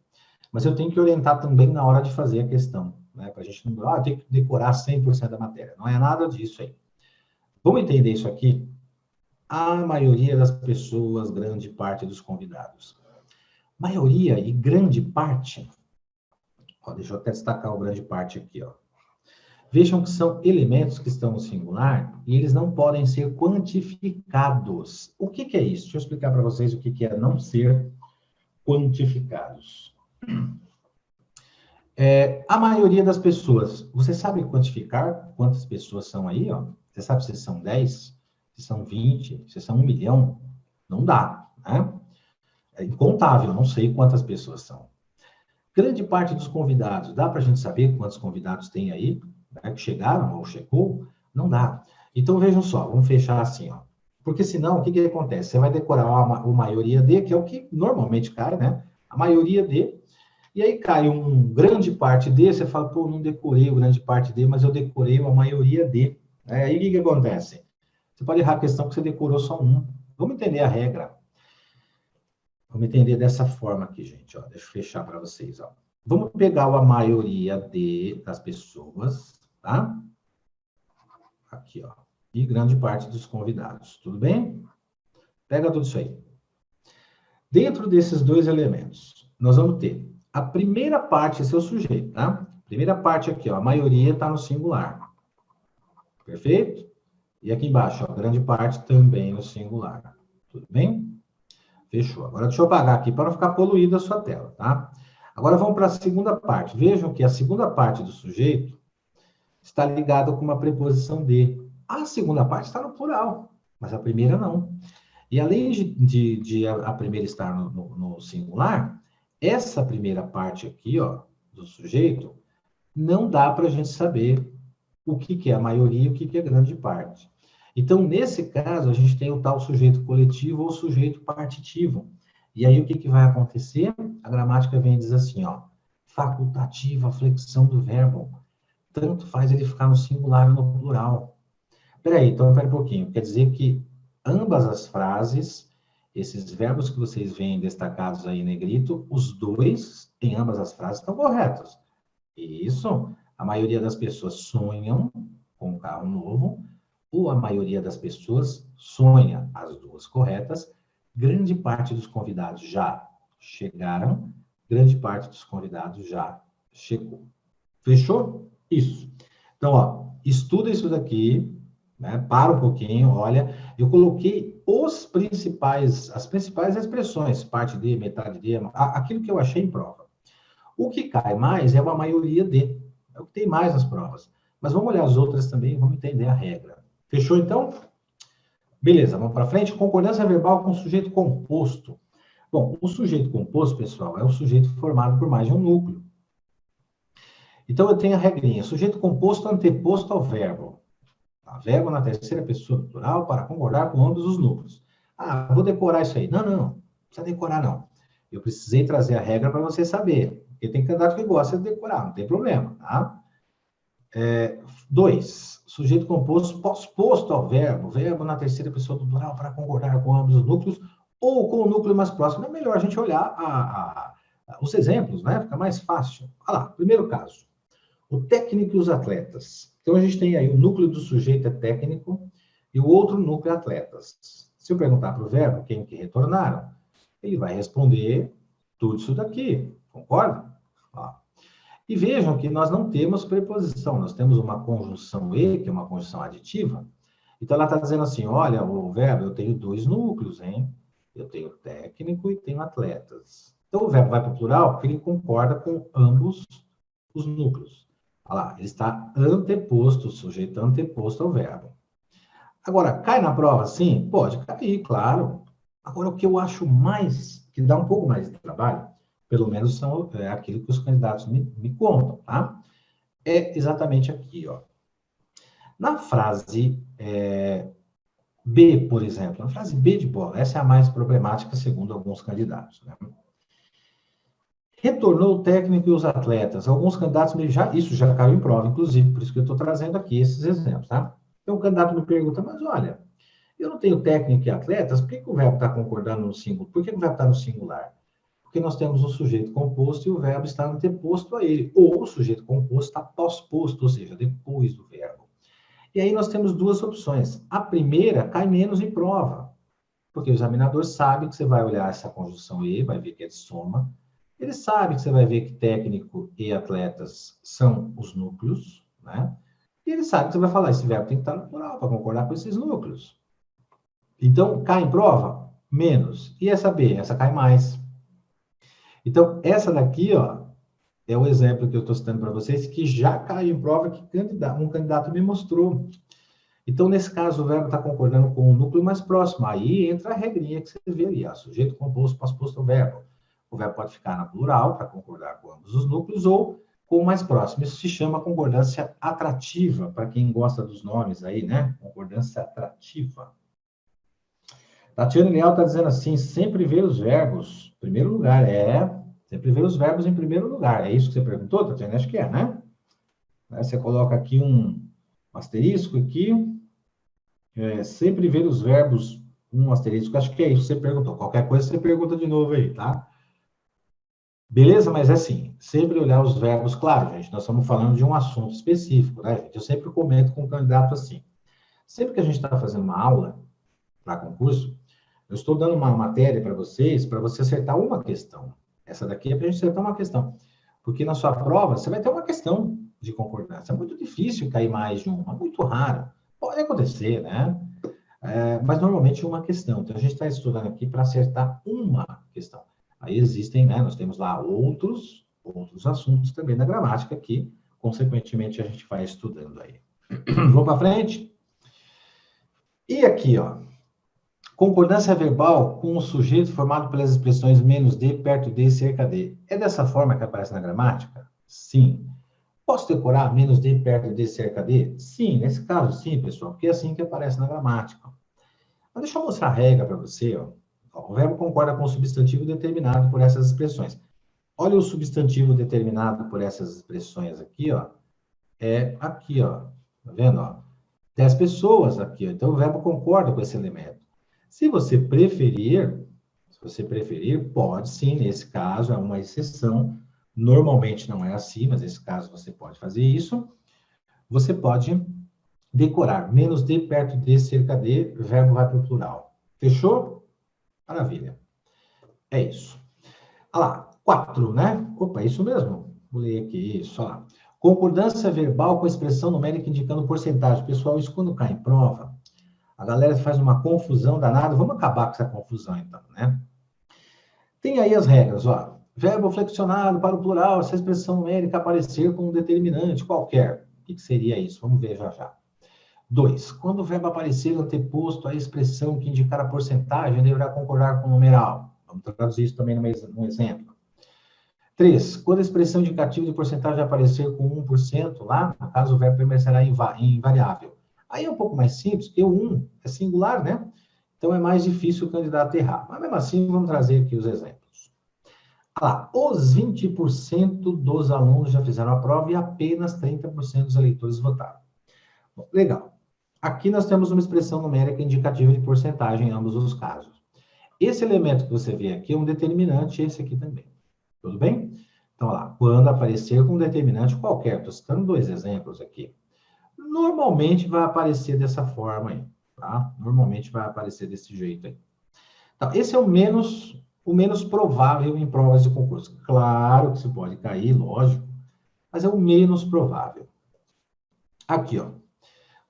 A: Mas eu tenho que orientar também na hora de fazer a questão, né? Para a gente não ter que decorar 100% da matéria. Não é nada disso aí. Vamos entender isso aqui? A maioria das pessoas, grande parte dos convidados. Maioria e grande parte, ó, deixa eu até destacar o grande parte aqui, ó. Vejam que são elementos que estão no singular e eles não podem ser quantificados. O que é isso? Deixa eu explicar para vocês o que é não ser quantificados. A maioria das pessoas, você sabe quantificar quantas pessoas são aí? Ó? Você sabe se são 10, se são 20, se são 1 milhão? Não dá, né? É incontável, não sei quantas pessoas são. Grande parte dos convidados, dá para a gente saber quantos convidados tem aí? Que chegaram ou chegou, não dá. Então, vejam só, vamos fechar assim, ó. Porque senão, o que acontece? Você vai decorar a maioria de, que é o que normalmente cai, né? A maioria de, e aí cai um grande parte de, você fala, pô, não decorei o grande parte de, mas eu decorei a maioria de. Aí o que acontece? Você pode errar a questão que você decorou só um. Vamos entender a regra. Vamos entender dessa forma aqui, gente, ó. Deixa eu fechar para vocês, ó. Vamos pegar a maioria das pessoas, tá? Aqui, ó. E grande parte dos convidados. Tudo bem? Pega tudo isso aí. Dentro desses 2 elementos, nós vamos ter a primeira parte, esse é o sujeito, tá? Primeira parte aqui, ó. A maioria está no singular. Perfeito? E aqui embaixo, ó. Grande parte também no singular. Tudo bem? Fechou. Agora, deixa eu apagar aqui para não ficar poluída a sua tela, tá? Agora, vamos para a segunda parte. Vejam que a segunda parte do sujeito está ligada com uma preposição de. A segunda parte está no plural, mas a primeira não. E além de a primeira estar no singular, essa primeira parte aqui, ó, do sujeito, não dá para a gente saber o que é a maioria e o que é grande parte. Então, nesse caso, a gente tem o tal sujeito coletivo ou sujeito partitivo. E aí, o que vai acontecer? A gramática vem e diz assim, ó, facultativa, flexão do verbo. Tanto faz ele ficar no singular ou no plural. Peraí, então, pera um pouquinho. Quer dizer que ambas as frases, esses verbos que vocês veem destacados aí em negrito, os dois, em ambas as frases, estão corretos. Isso, a maioria das pessoas sonham com um carro novo, ou a maioria das pessoas sonha, as duas corretas. Grande parte dos convidados já chegaram, grande parte dos convidados já chegou. Fechou? Isso. Então, ó, estuda isso daqui, né? Para um pouquinho, olha, eu coloquei as principais expressões, parte de, metade de, aquilo que eu achei em prova. O que cai mais é uma maioria de, é o que tem mais nas provas. Mas vamos olhar as outras também, vamos entender a regra. Fechou, então? Beleza, vamos para frente. Concordância verbal com sujeito composto. Bom, o sujeito composto, pessoal, é o sujeito formado por mais de um núcleo. Então, eu tenho a regrinha. Sujeito composto anteposto ao verbo. Tá? Verbo na terceira pessoa do plural para concordar com ambos os núcleos. Ah, vou decorar isso aí. Não, não precisa decorar, não. Eu precisei trazer a regra para você saber. Porque tem candidato que gosta de decorar, não tem problema, tá? 2. Sujeito composto pós-posto ao verbo. Verbo na terceira pessoa do plural para concordar com ambos os núcleos ou com o núcleo mais próximo. É melhor a gente olhar os exemplos, né? Fica mais fácil. Olha lá, primeiro caso. O técnico e os atletas. Então, a gente tem aí o núcleo do sujeito é técnico e o outro núcleo é atletas. Se eu perguntar para o verbo quem que retornaram, ele vai responder tudo isso daqui. Concorda? Ó. E vejam que nós não temos preposição, nós temos uma conjunção e, que é uma conjunção aditiva. Então, ela está dizendo assim, olha, o verbo, eu tenho dois núcleos, hein? Eu tenho técnico e tenho atletas. Então, o verbo vai para o plural porque ele concorda com ambos os núcleos. Olha lá, ele está anteposto, o sujeito anteposto ao verbo. Agora, cai na prova, sim? Pode cair, claro. Agora, o que eu acho mais, que dá um pouco mais de trabalho, pelo menos são aquilo que os candidatos me contam, tá? É exatamente aqui, ó. Na frase B, por exemplo, na frase B de bola, essa é a mais problemática, segundo alguns candidatos, né? Retornou o técnico e os atletas. Alguns candidatos, isso já caiu em prova, inclusive, por isso que eu estou trazendo aqui esses exemplos, tá? Então, o candidato me pergunta, mas olha, eu não tenho técnico e atletas, por que o verbo está concordando no singular? Por que o verbo está no singular? Porque nós temos um sujeito composto e o verbo está anteposto a ele. Ou o sujeito composto está pós-posto, ou seja, depois do verbo. E aí nós temos duas opções. A primeira cai menos em prova, porque o examinador sabe que você vai olhar essa conjunção e, vai ver que ele soma. Ele sabe que você vai ver que técnico e atletas são os núcleos, né? E ele sabe que você vai falar, esse verbo tem que estar no plural para concordar com esses núcleos. Então, cai em prova? Menos. E essa B? Essa cai mais. Então, essa daqui, ó, é o exemplo que eu estou citando para vocês, que já caiu em prova que um candidato me mostrou. Então, nesse caso, o verbo está concordando com o núcleo mais próximo. Aí entra a regrinha que você vê ali, ó, sujeito composto, pós-posto ao verbo. O verbo pode ficar na plural, para concordar com ambos os núcleos, ou com o mais próximo. Isso se chama concordância atrativa, para quem gosta dos nomes aí, né? Concordância atrativa. Tatiana Leal está dizendo assim, sempre ver os verbos em primeiro lugar. Sempre ver os verbos em primeiro lugar. É isso que você perguntou, Tatiana? Acho que é, né? Você coloca aqui um asterisco aqui. Sempre ver os verbos, um asterisco. Acho que é isso que você perguntou. Qualquer coisa você pergunta de novo aí, tá? Beleza? Mas é assim, sempre olhar os verbos. Claro, gente, nós estamos falando de um assunto específico, né, gente? Eu sempre comento com o candidato assim. Sempre que a gente está fazendo uma aula para concurso, eu estou dando uma matéria para vocês, para você acertar uma questão. Essa daqui é para a gente acertar uma questão. Porque na sua prova, você vai ter uma questão de concordância. É muito difícil cair mais de uma, muito raro. Pode acontecer, né? Mas normalmente uma questão. Então, a gente está estudando aqui para acertar uma questão. Aí existem, né? Nós temos lá outros assuntos também da gramática que, consequentemente, a gente vai estudando aí. Vamos para frente? E aqui, ó. Concordância verbal com o sujeito formado pelas expressões menos de, perto de, cerca de. É dessa forma que aparece na gramática? Sim. Posso decorar menos de perto de cerca de? Sim, nesse caso sim, pessoal, porque é assim que aparece na gramática. Mas deixa eu mostrar a regra para você. Ó. O verbo concorda com o substantivo determinado por essas expressões. Olha o substantivo determinado por essas expressões aqui, ó. É aqui, ó. Tá vendo, ó? 10 pessoas aqui, ó. Então o verbo concorda com esse elemento. Se você preferir, pode sim, nesse caso é uma exceção. Normalmente não é assim, mas nesse caso você pode fazer isso. Você pode decorar menos de, perto de, cerca de, verbo vai para o plural. Fechou? Maravilha. É isso. Olha lá, 4, né? Opa, é isso mesmo. Vou ler aqui, isso, olha lá. Concordância verbal com expressão numérica indicando porcentagem. Pessoal, isso quando cai em prova, a galera faz uma confusão danada. Vamos acabar com essa confusão, então, né? Tem aí as regras, ó. Verbo flexionado para o plural, se a expressão numérica aparecer com um determinante qualquer. O que seria isso? Vamos ver já já. 2. Quando o verbo aparecer anteposto à expressão que indicar a porcentagem, deverá concordar com o numeral. Vamos traduzir isso também no exemplo. 3. Quando a expressão indicativa de porcentagem aparecer com 1% lá, no caso o verbo permanecerá invariável. Aí é um pouco mais simples, porque o 1 é singular, né? Então é mais difícil o candidato errar. Mas mesmo assim, vamos trazer aqui os exemplos. Ah, os 20% dos alunos já fizeram a prova e apenas 30% dos eleitores votaram. Bom, legal. Aqui nós temos uma expressão numérica indicativa de porcentagem em ambos os casos. Esse elemento que você vê aqui é um determinante, esse aqui também. Tudo bem? Então, olha lá, quando aparecer com um determinante qualquer, estou citando 2 exemplos aqui. Normalmente vai aparecer dessa forma aí, tá? Normalmente vai aparecer desse jeito aí. Então, esse é o menos provável em provas de concurso. Claro que você pode cair, lógico, mas é o menos provável. Aqui, ó.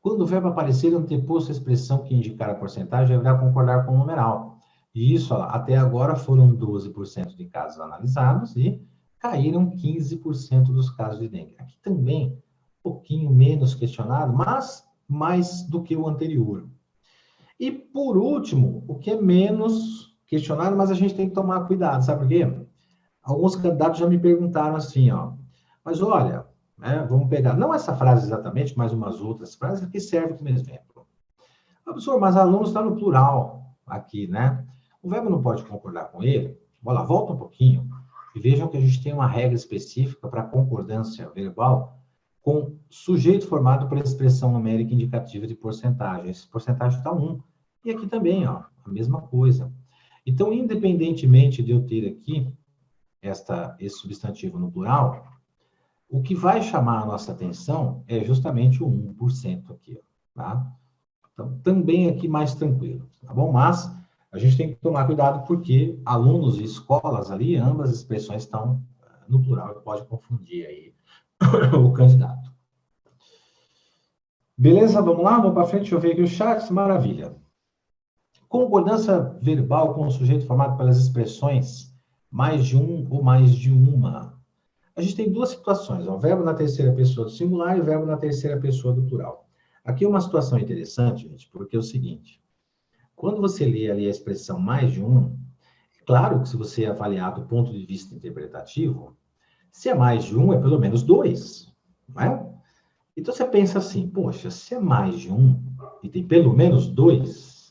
A: Quando o verbo aparecer anteposto à expressão que indicar a porcentagem, deverá concordar com o numeral. E isso, ó, até agora, foram 12% de casos analisados e caíram 15% dos casos de dengue. Aqui também, um pouquinho menos questionado, mas mais do que o anterior. E, por último, o que é menos questionado, mas a gente tem que tomar cuidado, sabe por quê? Alguns candidatos já me perguntaram assim, ó, mas olha, né, vamos pegar, não essa frase exatamente, mas umas outras frases que servem como exemplo. Professor, mas aluno está no plural aqui, né? O verbo não pode concordar com ele? Vamos lá, volta um pouquinho e vejam que a gente tem uma regra específica para concordância verbal com sujeito formado por expressão numérica indicativa de porcentagem. Esse porcentagem está 1. E aqui também, ó, a mesma coisa. Então, independentemente de eu ter aqui esse substantivo no plural, o que vai chamar a nossa atenção é justamente o 1% aqui, ó, tá? Então, também aqui mais tranquilo, tá bom? Mas a gente tem que tomar cuidado porque alunos e escolas ali, ambas as expressões estão no plural, e pode confundir aí o candidato. Beleza? Vamos lá? Vamos para frente, deixa eu ver aqui o chat, maravilha. Concordância verbal com o sujeito formado pelas expressões mais de um ou mais de uma. A gente tem 2 situações, ó, o verbo na terceira pessoa do singular e o verbo na terceira pessoa do plural. Aqui é uma situação interessante, gente, porque é o seguinte, quando você lê ali a expressão mais de um, é claro que se você avaliar do ponto de vista interpretativo, se é mais de um, é pelo menos 2, não é? Então você pensa assim, poxa, se é mais de um e tem pelo menos 2,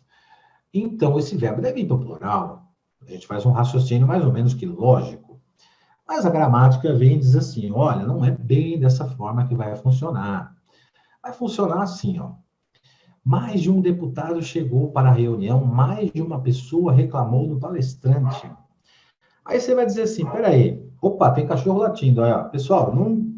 A: então esse verbo deve ir para o plural. A gente faz um raciocínio mais ou menos que lógico. Mas a gramática vem e diz assim, olha, não é bem dessa forma que vai funcionar. Vai funcionar assim, ó. Mais de um deputado chegou para a reunião, mais de uma pessoa reclamou do palestrante. Aí você vai dizer assim, peraí, opa, tem cachorro latindo. Aí, ó. Pessoal, não...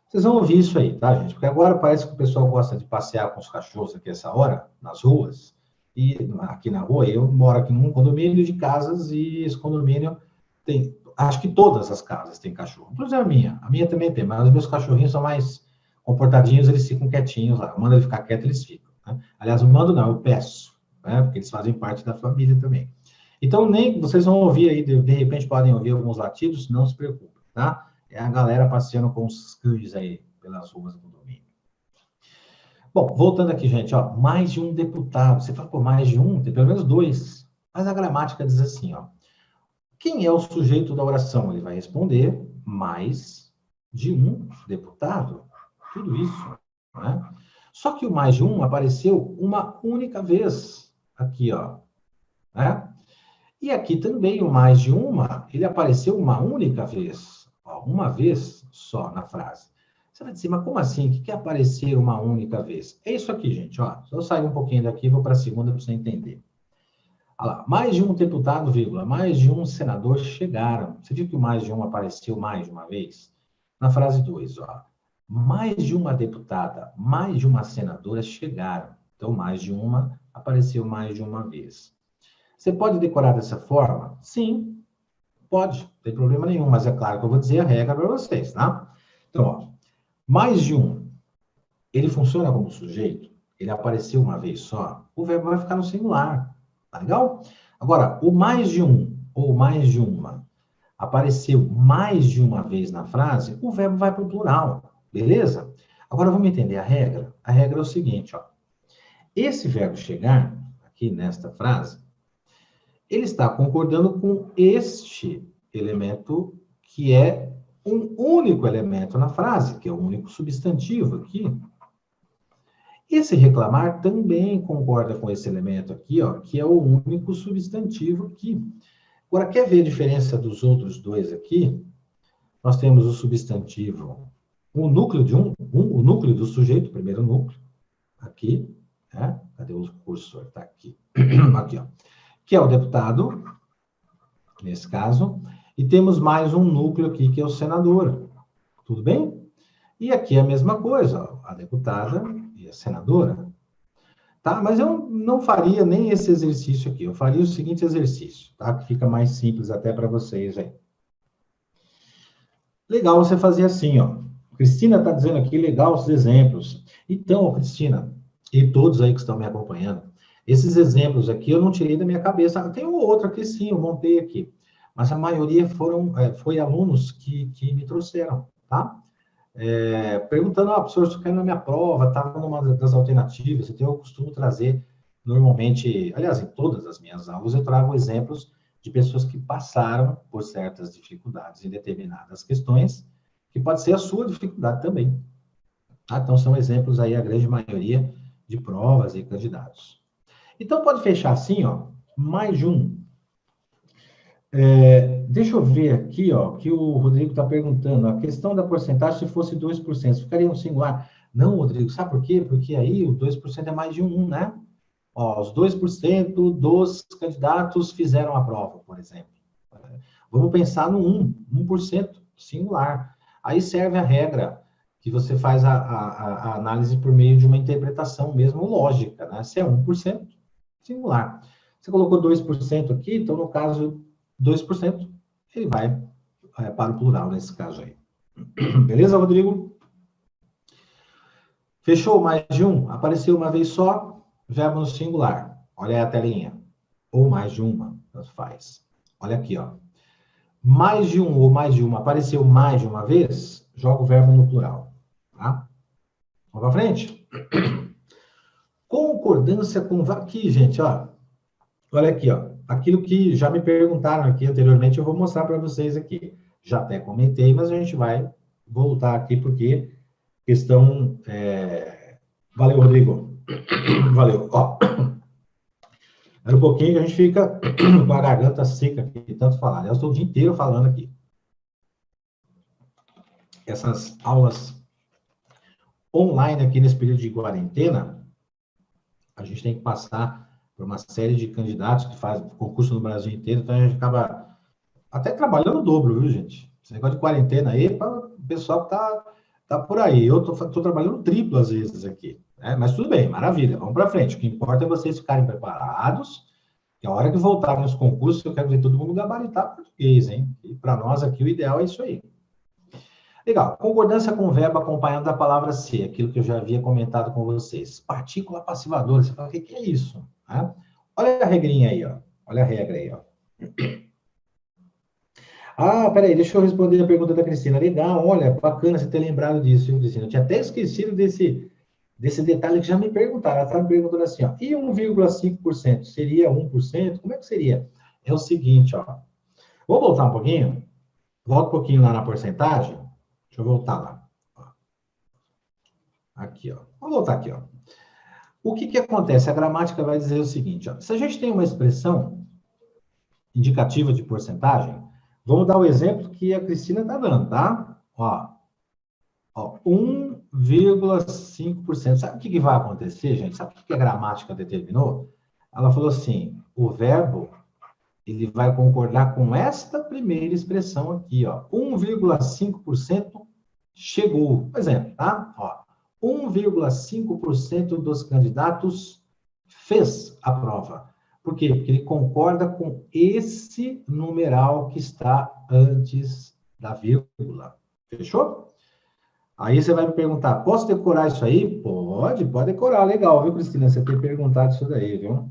A: vocês vão ouvir isso aí, tá, gente? Porque agora parece que o pessoal gosta de passear com os cachorros aqui essa hora, nas ruas. E aqui na rua, eu moro aqui num condomínio de casas e esse condomínio tem, acho que todas as casas têm cachorro. Inclusive a minha também tem, mas os meus cachorrinhos são mais comportadinhos, eles ficam quietinhos lá. Manda ele ficar quieto, eles ficam. Né? Aliás, não mando não, eu peço, né? Porque eles fazem parte da família também. Então, nem vocês vão ouvir aí, de repente podem ouvir alguns latidos, não se preocupem, tá? É a galera passeando com os cães aí pelas ruas do condomínio. Bom, voltando aqui, gente, ó, mais de um deputado. Você fala, pô, mais de um? Tem pelo menos 2. Mas a gramática diz assim, ó. Quem é o sujeito da oração? Ele vai responder mais de um deputado. Tudo isso, né? Só que o mais de um apareceu uma única vez aqui, ó, né? E aqui também o mais de uma, ele apareceu uma única vez, ó, uma vez só na frase. Você vai dizer, mas como assim? O que é aparecer uma única vez? É isso aqui, gente, ó. Só sair um pouquinho daqui e vou para a segunda para você entender. Olha lá, mais de um deputado, vírgula, mais de um senador chegaram. Você viu que o mais de um apareceu mais de uma vez? Na frase 2, ó. Mais de uma deputada, mais de uma senadora chegaram. Então, mais de uma apareceu mais de uma vez. Você pode decorar dessa forma? Sim, pode, não tem problema nenhum, mas é claro que eu vou dizer a regra para vocês, tá? Então, ó, mais de um, ele funciona como sujeito? Ele apareceu uma vez só? O verbo vai ficar no singular, tá legal? Agora, o mais de um ou mais de uma apareceu mais de uma vez na frase, o verbo vai para o plural, beleza? Agora vamos entender a regra? A regra é o seguinte, ó. Esse verbo chegar, aqui nesta frase, ele está concordando com este elemento, que é um único elemento na frase, que é o único substantivo aqui. Esse reclamar também concorda com esse elemento aqui, ó, que é o único substantivo aqui. Agora, quer ver a diferença dos outros dois aqui? Nós temos o substantivo, o núcleo de o núcleo do sujeito, o primeiro núcleo, aqui, né? Cadê o cursor? Está aqui. Aqui, ó. Que é o deputado, nesse caso, e temos mais um núcleo aqui, que é o senador. Tudo bem? E aqui é a mesma coisa, ó, a deputada e a senadora. Tá? Mas eu não faria nem esse exercício aqui, eu faria o seguinte exercício, tá? Que fica mais simples até para vocês aí. Legal você fazer assim, ó. Cristina está dizendo aqui, legal os exemplos. Então, Cristina, e todos aí que estão me acompanhando, esses exemplos aqui eu não tirei da minha cabeça. Tem um outro aqui sim, eu montei aqui. Mas a maioria foi alunos que me trouxeram, tá? Perguntando, professor, isso caiu na minha prova, estava numa das alternativas, então eu costumo trazer, normalmente, aliás, em todas as minhas aulas, eu trago exemplos de pessoas que passaram por certas dificuldades em determinadas questões, que pode ser a sua dificuldade também. Tá? Então, são exemplos aí, a grande maioria, de provas e candidatos. Então, pode fechar assim, ó, mais de um. Deixa eu ver aqui, ó, que o Rodrigo está perguntando, a questão da porcentagem, se fosse 2%, ficaria um singular? Não, Rodrigo, sabe por quê? Porque aí o 2% é mais de um, né? Ó, os 2% dos candidatos fizeram a prova, por exemplo. Vamos pensar no 1% singular. Aí serve a regra, que você faz a análise por meio de uma interpretação mesmo lógica, né? Se é 1%, singular. Você colocou 2% aqui, então, no caso, 2%, ele vai para o plural nesse caso aí. Beleza, Rodrigo? Fechou mais de um? Apareceu uma vez só, verbo no singular. Olha aí a telinha. Ou mais de uma, tanto faz. Olha aqui, ó. Mais de um ou mais de uma, apareceu mais de uma vez, joga o verbo no plural. Tá? Vamos para frente? Concordância com... Aqui, gente, ó. Olha aqui, ó. Aquilo que já me perguntaram aqui anteriormente, eu vou mostrar para vocês aqui. Já até comentei, mas a gente vai voltar aqui, porque questão... Valeu, Rodrigo. Valeu. Ó. Era um pouquinho que a gente fica com a garganta seca aqui, tanto falar. Eu estou o dia inteiro falando aqui. Essas aulas online aqui nesse período de quarentena, a gente tem que passar por uma série de candidatos que fazem concurso no Brasil inteiro, então a gente acaba até trabalhando o dobro, viu, gente? Esse negócio de quarentena aí é para o pessoal que tá por aí. Eu tô trabalhando triplo às vezes aqui, né? Mas tudo bem, maravilha, vamos para frente. O que importa é vocês ficarem preparados, que a hora que voltarem os concursos, eu quero ver todo mundo gabaritar português, hein? E para nós aqui o ideal é isso aí. Legal. Concordância com o verbo acompanhado da palavra ser, aquilo que eu já havia comentado com vocês. Partícula passivadora. Você fala, o que é isso? Olha a regrinha aí, ó. Olha a regra aí, ó. Peraí, deixa eu responder a pergunta da Cristina. Legal, olha, bacana você ter lembrado disso, viu, Cristina? Eu tinha até esquecido desse detalhe que já me perguntaram. Ela estava me perguntando assim, ó, e 1,5%? Seria 1%? Como é que seria? É o seguinte, ó. Vou voltar um pouquinho? Volta um pouquinho lá na porcentagem. Deixa eu voltar lá. Aqui, ó. Vamos voltar aqui, ó. O que acontece? A gramática vai dizer o seguinte, ó. Se a gente tem uma expressão indicativa de porcentagem, vamos dar o exemplo que a Cristina está dando, tá? Ó, 1,5%. Sabe o que vai acontecer, gente? Sabe o que a gramática determinou? Ela falou assim, o verbo, ele vai concordar com esta primeira expressão aqui, ó. 1,5% chegou. Por exemplo, tá? Ó, 1,5% dos candidatos fez a prova. Por quê? Porque ele concorda com esse numeral que está antes da vírgula. Fechou? Aí você vai me perguntar, posso decorar isso aí? Pode decorar. Legal, viu, Cristina? Você ter perguntado isso daí, viu?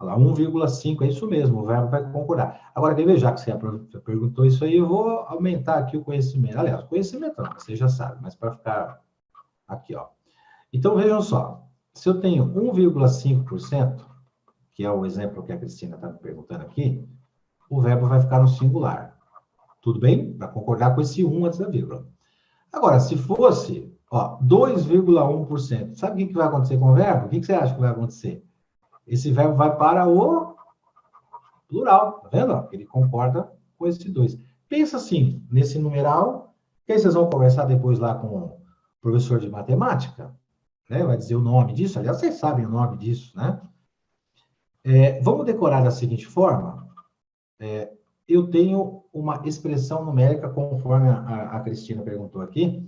A: Olha lá, 1,5, é isso mesmo, o verbo vai concordar. Agora, quer ver, já que você perguntou isso aí, eu vou aumentar aqui o conhecimento. Aliás, conhecimento não, você já sabe, mas para ficar aqui, ó. Então, vejam só, se eu tenho 1,5%, que é o exemplo que a Cristina está me perguntando aqui, o verbo vai ficar no singular. Tudo bem? Para concordar com esse 1 antes da vírgula. Agora, se fosse, ó, 2,1%, sabe o que vai acontecer com o verbo? O que você acha que vai acontecer? Esse verbo vai para o plural, tá vendo? Ele concorda com esse 2. Pensa assim, nesse numeral, que aí vocês vão conversar depois lá com o professor de matemática, né? Vai dizer o nome disso, aliás, vocês sabem o nome disso, né? Vamos decorar da seguinte forma. Eu tenho uma expressão numérica, conforme a Cristina perguntou aqui,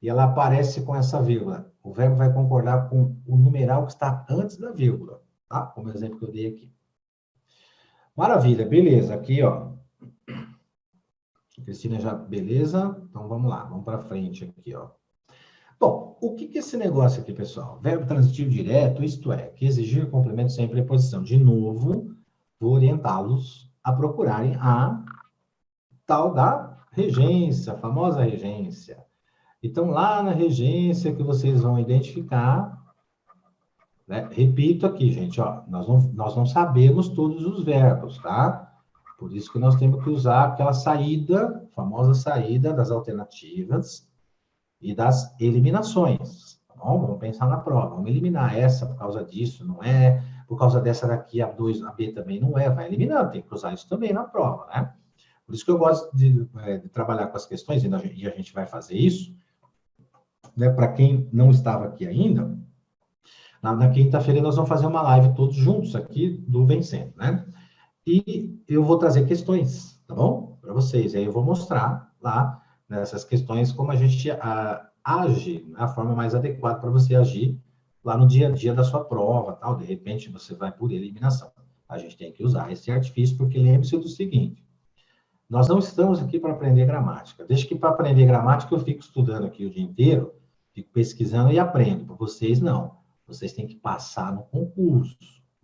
A: e ela aparece com essa vírgula. O verbo vai concordar com o numeral que está antes da vírgula, tá? Como o exemplo que eu dei aqui. Maravilha, beleza. Aqui, ó. Cristina já, beleza? Então, vamos lá, vamos para frente aqui, ó. Bom, o que é esse negócio aqui, pessoal? Verbo transitivo direto, isto é, que exigir complemento sem preposição. De novo, vou orientá-los a procurarem a tal da regência, a famosa regência. Então, lá na regência que vocês vão identificar, né? Repito aqui, gente, ó, nós não sabemos todos os verbos, tá? Por isso que nós temos que usar aquela saída, famosa saída das alternativas e das eliminações, tá bom? Vamos pensar na prova, vamos eliminar essa por causa disso, não é, por causa dessa daqui, a 2, a B também não é, vai eliminando, tem que usar isso também na prova, né? Por isso que eu gosto de trabalhar com as questões, e a gente vai fazer isso, né? Para quem não estava aqui ainda, na quinta-feira nós vamos fazer uma live todos juntos aqui do Vencendo, né? E eu vou trazer questões, tá bom? Para vocês. E aí eu vou mostrar lá, nessas questões, como a gente age, a forma mais adequada para você agir lá no dia a dia da sua prova, tal. De repente, você vai por eliminação. A gente tem que usar esse artifício, porque lembre-se do seguinte, nós não estamos aqui para aprender gramática. Deixa que para aprender gramática eu fico estudando aqui o dia inteiro, fico pesquisando e aprendo. Para vocês, não. Vocês têm que passar no concurso,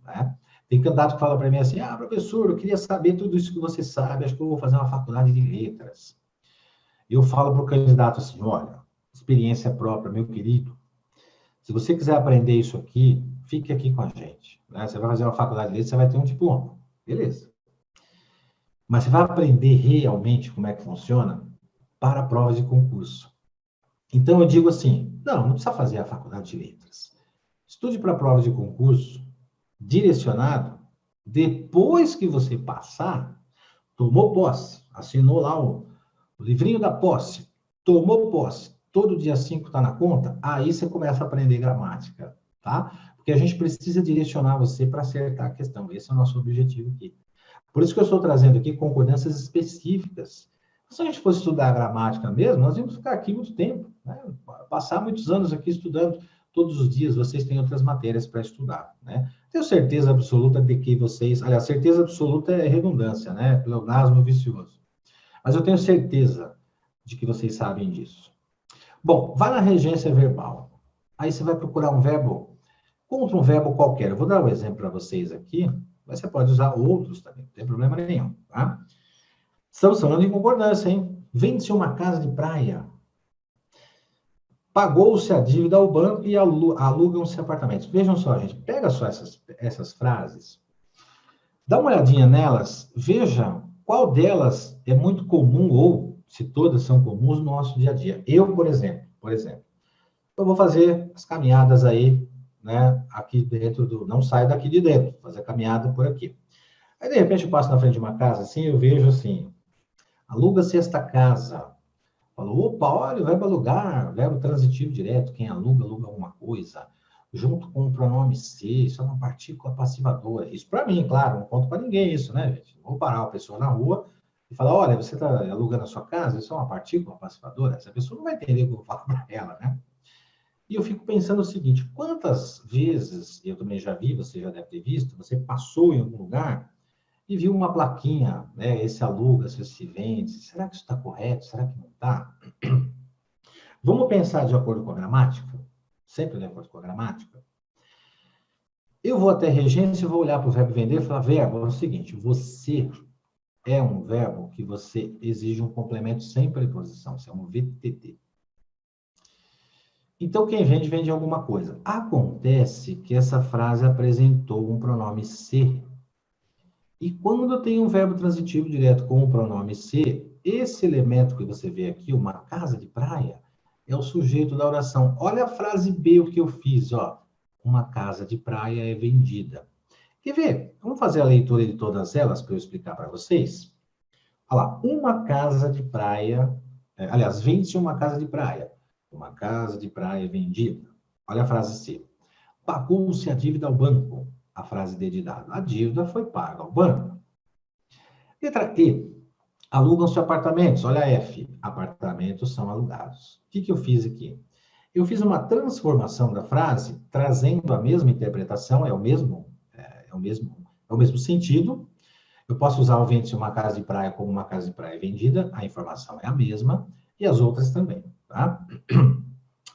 A: né? Tem candidato que fala para mim assim, professor, eu queria saber tudo isso que você sabe, acho que eu vou fazer uma faculdade de letras. Eu falo para o candidato assim, olha, experiência própria, meu querido, se você quiser aprender isso aqui, fique aqui com a gente, né? Você vai fazer uma faculdade de letras, você vai ter um diploma, beleza. Mas você vai aprender realmente como é que funciona para provas de concurso. Então, eu digo assim, não precisa fazer a faculdade de letras. Estude para provas de concurso, direcionado, depois que você passar, tomou posse, assinou lá o livrinho da posse, tomou posse, todo dia 5 está na conta, aí você começa a aprender gramática, tá? Porque a gente precisa direcionar você para acertar a questão, esse é o nosso objetivo aqui. Por isso que eu estou trazendo aqui concordâncias específicas. Se a gente fosse estudar a gramática mesmo, nós íamos ficar aqui muito tempo, né? Passar muitos anos aqui estudando. Todos os dias vocês têm outras matérias para estudar, né? Tenho certeza absoluta de que vocês... Aliás, certeza absoluta é redundância, né? Pleonasmo vicioso. Mas eu tenho certeza de que vocês sabem disso. Bom, vai na regência verbal. Aí você vai procurar um verbo, contra um verbo qualquer. Eu vou dar um exemplo para vocês aqui, mas você pode usar outros também, não tem problema nenhum, tá? Estamos falando de concordância, hein? Vende-se uma casa de praia. Pagou-se a dívida ao banco e alugam-se apartamentos. Vejam só, gente, pega só essas frases, dá uma olhadinha nelas, veja qual delas é muito comum ou, se todas são comuns no nosso dia a dia. Eu, por exemplo, eu vou fazer as caminhadas aí, né, aqui dentro não saio daqui de dentro, fazer a caminhada por aqui. Aí, de repente, eu passo na frente de uma casa, assim, eu vejo assim, aluga-se esta casa. Falou, opa, olha, o verbo alugar, verbo transitivo direto, quem aluga, aluga alguma coisa, junto com o pronome ser, isso é uma partícula passivadora. Isso para mim, claro, não conto para ninguém isso, né, gente? Não vou parar uma pessoa na rua e falar, olha, você está alugando a sua casa, isso é uma partícula passivadora? Essa pessoa não vai entender o que eu vou falar para ela, né? E eu fico pensando o seguinte, quantas vezes, eu também já vi, você já deve ter visto, você passou em algum lugar e viu uma plaquinha, né, esse aluga, se vende, será que isso está correto, será que não está? Vamos pensar de acordo com a gramática? Sempre de acordo com a gramática? Eu vou até regência e vou olhar para o verbo vender e falar, verbo, é o seguinte, você é um verbo que você exige um complemento sem preposição, isso é um VTT. Então, quem vende, vende alguma coisa. Acontece que essa frase apresentou um pronome ser. E quando tem um verbo transitivo direto com o pronome ser, esse elemento que você vê aqui, uma casa de praia, é o sujeito da oração. Olha a frase B, o que eu fiz, ó. Uma casa de praia é vendida. Quer ver? Vamos fazer a leitura de todas elas para eu explicar para vocês? Olha lá, uma casa de praia, aliás, vende-se uma casa de praia. Uma casa de praia vendida. Olha a frase C. Pagou-se a dívida ao banco. A frase D de dado. A dívida foi paga ao banco. Letra E. Alugam-se apartamentos. Olha a F. Apartamentos são alugados. O que eu fiz aqui? Eu fiz uma transformação da frase, trazendo a mesma interpretação, é o mesmo sentido. Eu posso usar o vende-se uma casa de praia como uma casa de praia vendida, a informação é a mesma, e as outras também, tá?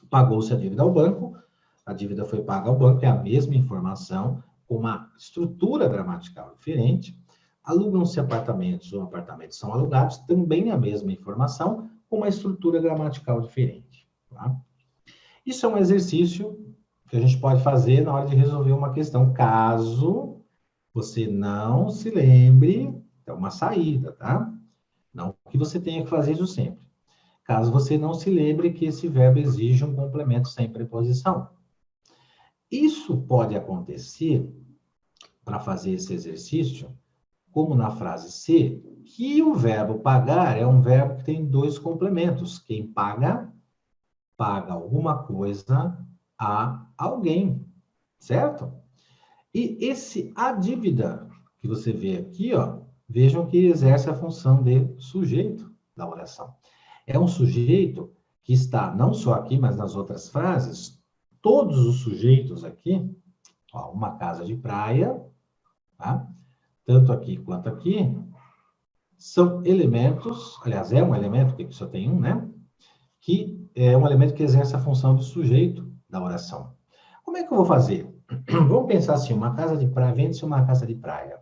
A: Pagou-se a dívida ao banco, a dívida foi paga ao banco, é a mesma informação, com uma estrutura gramatical diferente. Alugam-se apartamentos ou apartamentos são alugados, também a mesma informação, com uma estrutura gramatical diferente, tá? Isso é um exercício que a gente pode fazer na hora de resolver uma questão, caso você não se lembre, é uma saída, tá? Não que você tenha que fazer isso sempre. Caso você não se lembre que esse verbo exige um complemento sem preposição. Isso pode acontecer, para fazer esse exercício, como na frase C, que o verbo pagar é um verbo que tem dois complementos. Quem paga, paga alguma coisa a alguém, certo? E a dívida que você vê aqui, ó, vejam que exerce a função de sujeito da oração. É um sujeito que está não só aqui, mas nas outras frases, todos os sujeitos aqui, ó, uma casa de praia, tá? Tanto aqui quanto aqui, são elementos, aliás, é um elemento, que só tem um, né? Que é um elemento que exerce a função de sujeito da oração. Como é que eu vou fazer? Vamos pensar assim, uma casa de praia, vende-se uma casa de praia.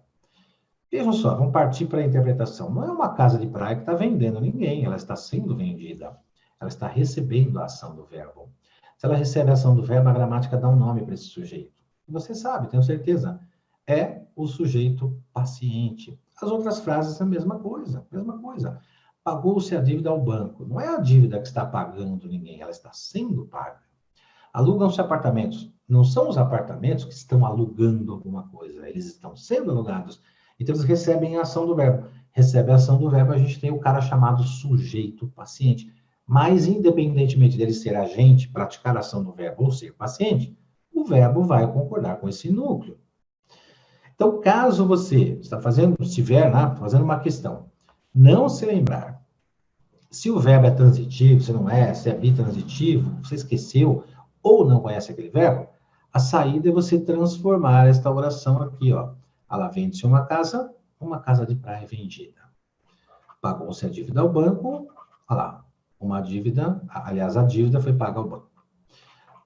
A: Vejam só, vamos partir para a interpretação. Não é uma casa de praia que está vendendo ninguém, ela está sendo vendida. Ela está recebendo a ação do verbo. Se ela recebe a ação do verbo, a gramática dá um nome para esse sujeito. Você sabe, tenho certeza. É o sujeito paciente. As outras frases, a mesma coisa, mesma coisa. Pagou-se a dívida ao banco. Não é a dívida que está pagando ninguém, ela está sendo paga. Alugam-se apartamentos. Não são os apartamentos que estão alugando alguma coisa, eles estão sendo alugados. Então, eles recebem a ação do verbo. Recebe a ação do verbo, a gente tem o cara chamado sujeito paciente. Mas, independentemente dele ser agente, praticar a ação do verbo ou ser paciente, o verbo vai concordar com esse núcleo. Então, caso você estiver fazendo uma questão, não se lembrar se o verbo é transitivo, se não é, se é bitransitivo, você esqueceu ou não conhece aquele verbo, a saída é você transformar esta oração aqui, ó. Ela vende-se uma casa de praia vendida. Pagou-se a dívida ao banco, olha lá, uma dívida, aliás, a dívida foi paga ao banco.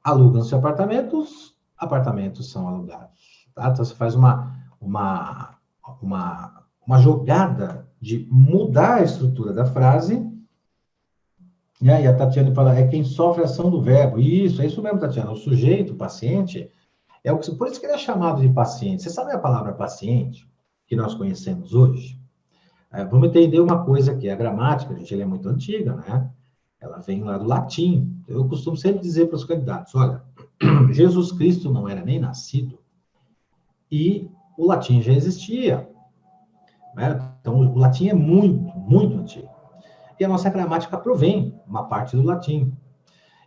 A: Alugam-se apartamentos, apartamentos são alugados. Tá? Então, você faz uma jogada de mudar a estrutura da frase. E aí a Tatiana fala, é quem sofre a ação do verbo. Isso, é isso mesmo, Tatiana. O sujeito, o paciente, por isso que ele é chamado de paciente. Você sabe a palavra paciente, que nós conhecemos hoje? Vamos entender uma coisa aqui, a gramática, gente, ela é muito antiga, né? Ela vem lá do latim. Eu costumo sempre dizer para os candidatos, olha, Jesus Cristo não era nem nascido e o latim já existia, né? Então, o latim é muito, muito antigo. E a nossa gramática provém uma parte do latim.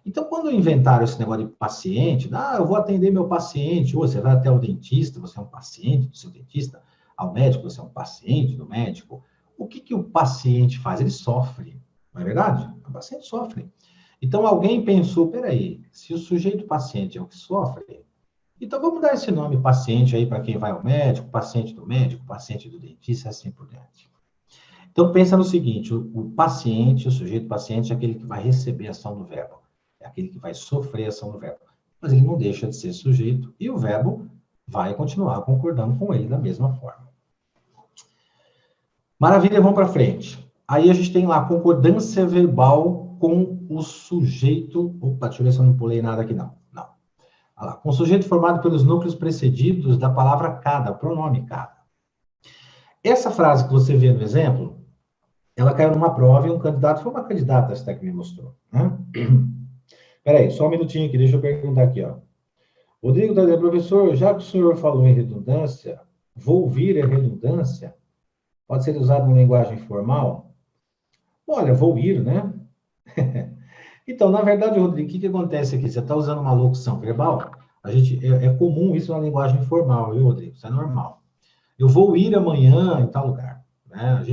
A: Então, quando inventaram esse negócio de paciente, eu vou atender meu paciente, ou você vai até o dentista, você é um paciente do seu dentista, ao médico, você é um paciente do médico. O que que o paciente faz? Ele sofre, não é verdade? O paciente sofre. Então, alguém pensou, peraí, se o sujeito paciente é o que sofre, então vamos dar esse nome paciente aí para quem vai ao médico, paciente do dentista, assim por diante. Então, pensa no seguinte, o paciente, o sujeito paciente é aquele que vai receber a ação do verbo, é aquele que vai sofrer a ação do verbo, mas ele não deixa de ser sujeito e o verbo vai continuar concordando com ele da mesma forma. Maravilha, vamos para frente. Aí a gente tem lá a concordância verbal com o sujeito. Opa, deixa eu ver se eu não pulei nada aqui, não. Não. Olha lá, com o sujeito formado pelos núcleos precedidos da palavra cada, pronome cada. Essa frase que você vê no exemplo, ela caiu numa prova e um candidato, foi uma candidata essa que me mostrou. Né? Peraí, só um minutinho aqui, deixa eu perguntar aqui, ó. Rodrigo está dizendo, professor, já que o senhor falou em redundância, vou vir é redundância? Pode ser usado em linguagem formal? Olha, vou ir, né? Então, na verdade, Rodrigo, o que acontece aqui? Você está usando uma locução verbal? É comum isso na linguagem formal, viu, Rodrigo? Isso é normal. Eu vou ir amanhã em tal lugar. Né?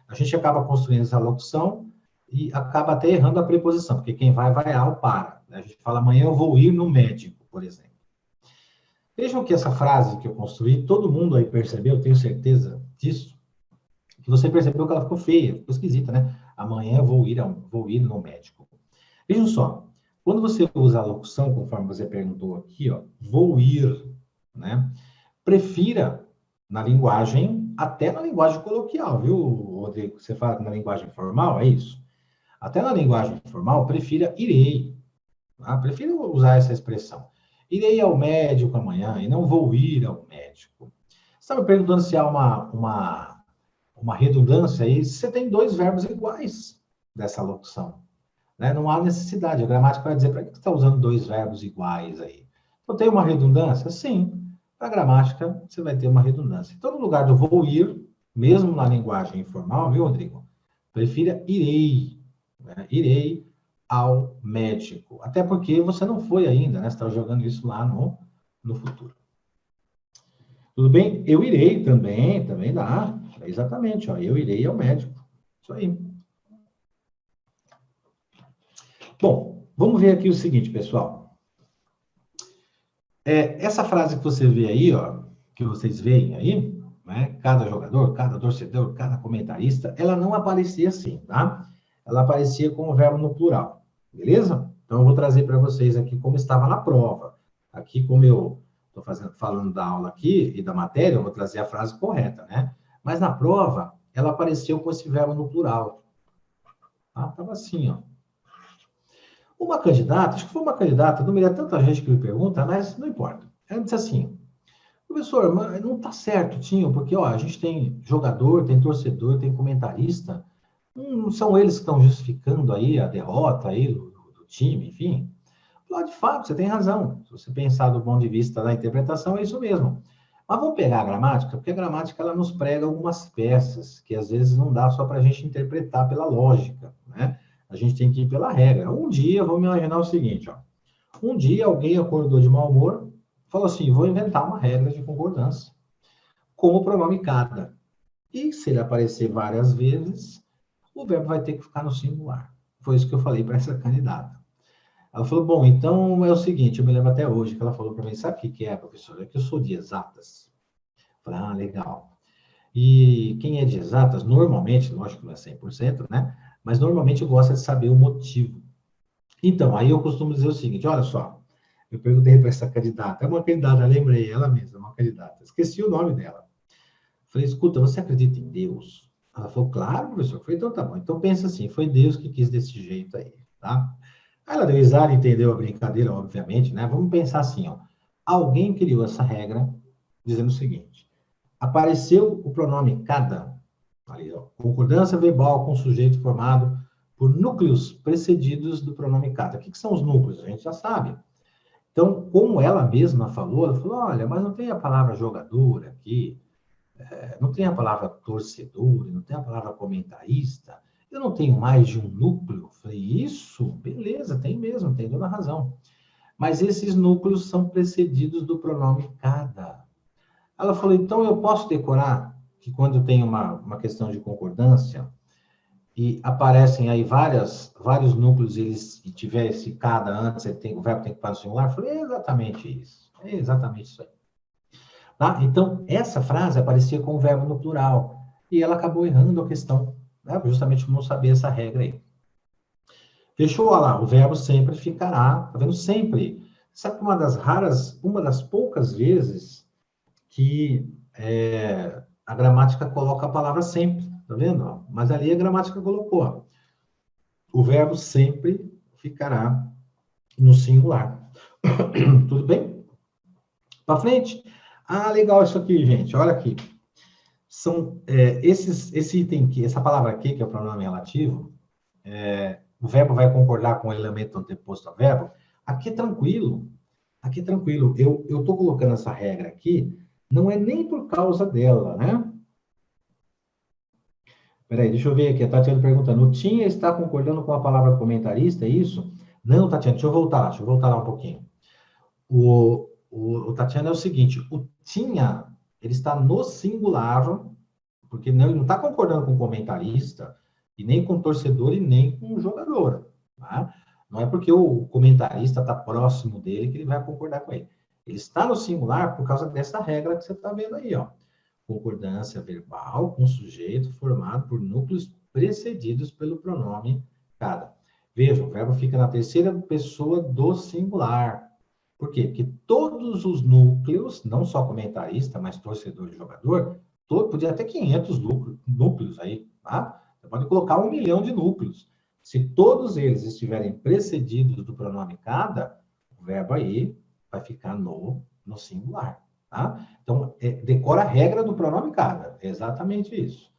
A: A gente acaba construindo essa locução e acaba até errando a preposição, porque quem vai ao para. Né? A gente fala amanhã eu vou ir no médico, por exemplo. Vejam que essa frase que eu construí, todo mundo aí percebeu, tenho certeza disso, que você percebeu que ela ficou feia, ficou esquisita, né? Amanhã eu vou ir no médico. Vejam só, quando você usa a locução, conforme você perguntou aqui, ó, vou ir, né? Prefira na linguagem, até na linguagem coloquial, viu, Rodrigo? Você fala que na linguagem formal, é isso? Até na linguagem formal, prefira irei. Tá? Prefira usar essa expressão. Irei ao médico amanhã e não vou ir ao médico. Você estava perguntando se há uma redundância aí. Você tem dois verbos iguais dessa locução. Né? Não há necessidade. A gramática vai dizer para que você está usando dois verbos iguais aí. Então, tem uma redundância? Sim. Para a gramática, você vai ter uma redundância. Então, no lugar do vou ir, mesmo na linguagem informal, viu, Rodrigo? Prefira irei. Né? Irei ao médico. Até porque você não foi ainda, né? Você está jogando isso lá no futuro. Tudo bem? Eu irei também dá. Exatamente, ó. Eu irei ao médico. Isso aí. Bom, vamos ver aqui o seguinte, pessoal. Essa frase que você vê aí, ó, que vocês veem aí, né? Cada jogador, cada torcedor, cada comentarista, ela não aparecia assim, tá? Ela aparecia com o verbo no plural, beleza? Então, eu vou trazer para vocês aqui como estava na prova. Aqui, como eu estou falando da aula aqui e da matéria, eu vou trazer a frase correta, né? Mas na prova, ela apareceu com esse verbo no plural. Tá? Tava assim, ó. Uma candidata, acho que foi uma candidata, não me lembro tanta gente que me pergunta, mas não importa. Ela disse assim, professor, mas não está certo, Tinho, porque ó, a gente tem jogador, tem torcedor, tem comentarista, não são eles que estão justificando aí a derrota aí do time, enfim. Lá, de fato, você tem razão. Se você pensar do ponto de vista da interpretação, é isso mesmo. Mas vamos pegar a gramática, porque a gramática ela nos prega algumas peças que às vezes não dá só para a gente interpretar pela lógica, né? A gente tem que ir pela regra. Um dia, vamos imaginar o seguinte, ó. Um dia alguém acordou de mau humor, falou assim, vou inventar uma regra de concordância com o pronome cada. E se ele aparecer várias vezes, o verbo vai ter que ficar no singular. Foi isso que eu falei para essa candidata. Ela falou, bom, então é o seguinte, eu me lembro até hoje que ela falou para mim, sabe o que é, professora? É que eu sou de exatas. Eu falei, legal. E quem é de exatas, normalmente, lógico que não é 100%, né? Mas normalmente gosta de saber o motivo. Então, aí eu costumo dizer o seguinte, olha só, eu perguntei para essa candidata, é uma candidata, lembrei, ela mesma, uma candidata, esqueci o nome dela. Falei, escuta, você acredita em Deus? Ela falou, claro, professor. Eu falei, então tá bom, então pensa assim, foi Deus que quis desse jeito aí, tá? Aí ela deu risada, entendeu a brincadeira, obviamente, né? Vamos pensar assim, ó, alguém criou essa regra dizendo o seguinte, apareceu o pronome cada, Ali, ó, concordância verbal com sujeito formado por núcleos precedidos do pronome cada. O que são os núcleos? A gente já sabe. Então, como ela mesma falou, ela falou, olha, mas não tem a palavra jogador aqui, não tem a palavra torcedor, não tem a palavra comentarista, eu não tenho mais de um núcleo. Eu falei, isso? Beleza, tem mesmo, tem toda a razão. Mas esses núcleos são precedidos do pronome cada. Ela falou, então eu posso decorar que quando tem uma questão de concordância e aparecem aí vários núcleos e tiver esse cada antes, o verbo tem que estar no singular? Eu falei, é exatamente isso. É exatamente isso aí. Tá? Então, essa frase aparecia com o verbo no plural. E ela acabou errando a questão, né? Justamente por não saber essa regra aí. Fechou? Olha lá, o verbo sempre ficará, tá vendo? Sempre. Sabe que uma das poucas vezes que a gramática coloca a palavra sempre, tá vendo? Mas ali a gramática colocou. O verbo sempre ficará no singular. Tudo bem? Para frente? Ah, legal isso aqui, gente. Olha aqui. São esse item aqui, essa palavra aqui, que é o pronome relativo, o verbo vai concordar com o elemento anteposto ao verbo. Aqui é tranquilo. Aqui é tranquilo. Eu estou colocando essa regra aqui, não é nem por causa dela, né? Peraí, deixa eu ver aqui. A Tatiana perguntando. O tinha está concordando com a palavra comentarista, é isso? Não, Tatiana, deixa eu voltar lá um pouquinho. O Tatiana é o seguinte, o tinha, ele está no singular, porque ele não está concordando com o comentarista, e nem com o torcedor, e nem com o jogador. Tá? Não é porque o comentarista está próximo dele que ele vai concordar com ele. Ele está no singular por causa dessa regra que você está vendo aí, ó. Concordância verbal com sujeito formado por núcleos precedidos pelo pronome cada. Veja, o verbo fica na terceira pessoa do singular. Por quê? Porque todos os núcleos, não só comentarista, mas torcedor e jogador, podia ter 500 núcleos aí, tá? Você pode colocar 1 milhão de núcleos. Se todos eles estiverem precedidos do pronome cada, o verbo aí vai ficar no singular, tá? Então, decora a regra do pronome cada, é exatamente isso.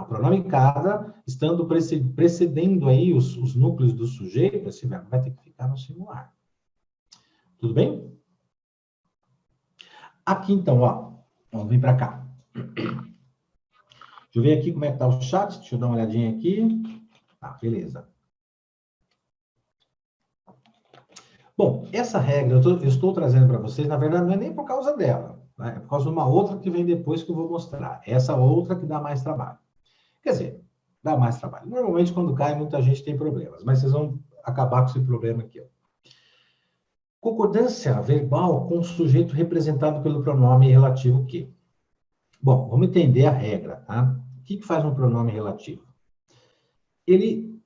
A: O pronome cada, estando precedendo aí os núcleos do sujeito, esse verbo vai ter que ficar no singular. Tudo bem? Aqui, então, ó, vamos vir para cá. Deixa eu ver aqui como é que tá o chat. Deixa eu dar uma olhadinha aqui. Tá, beleza. Bom, essa regra eu estou trazendo para vocês, na verdade, não é nem por causa dela. Né? É por causa de uma outra que vem depois que eu vou mostrar. Essa outra que dá mais trabalho. Quer dizer, dá mais trabalho. Normalmente, quando cai, muita gente tem problemas. Mas vocês vão acabar com esse problema aqui, ó. Concordância verbal com o sujeito representado pelo pronome relativo que. Bom, vamos entender a regra, tá? O que faz um pronome relativo?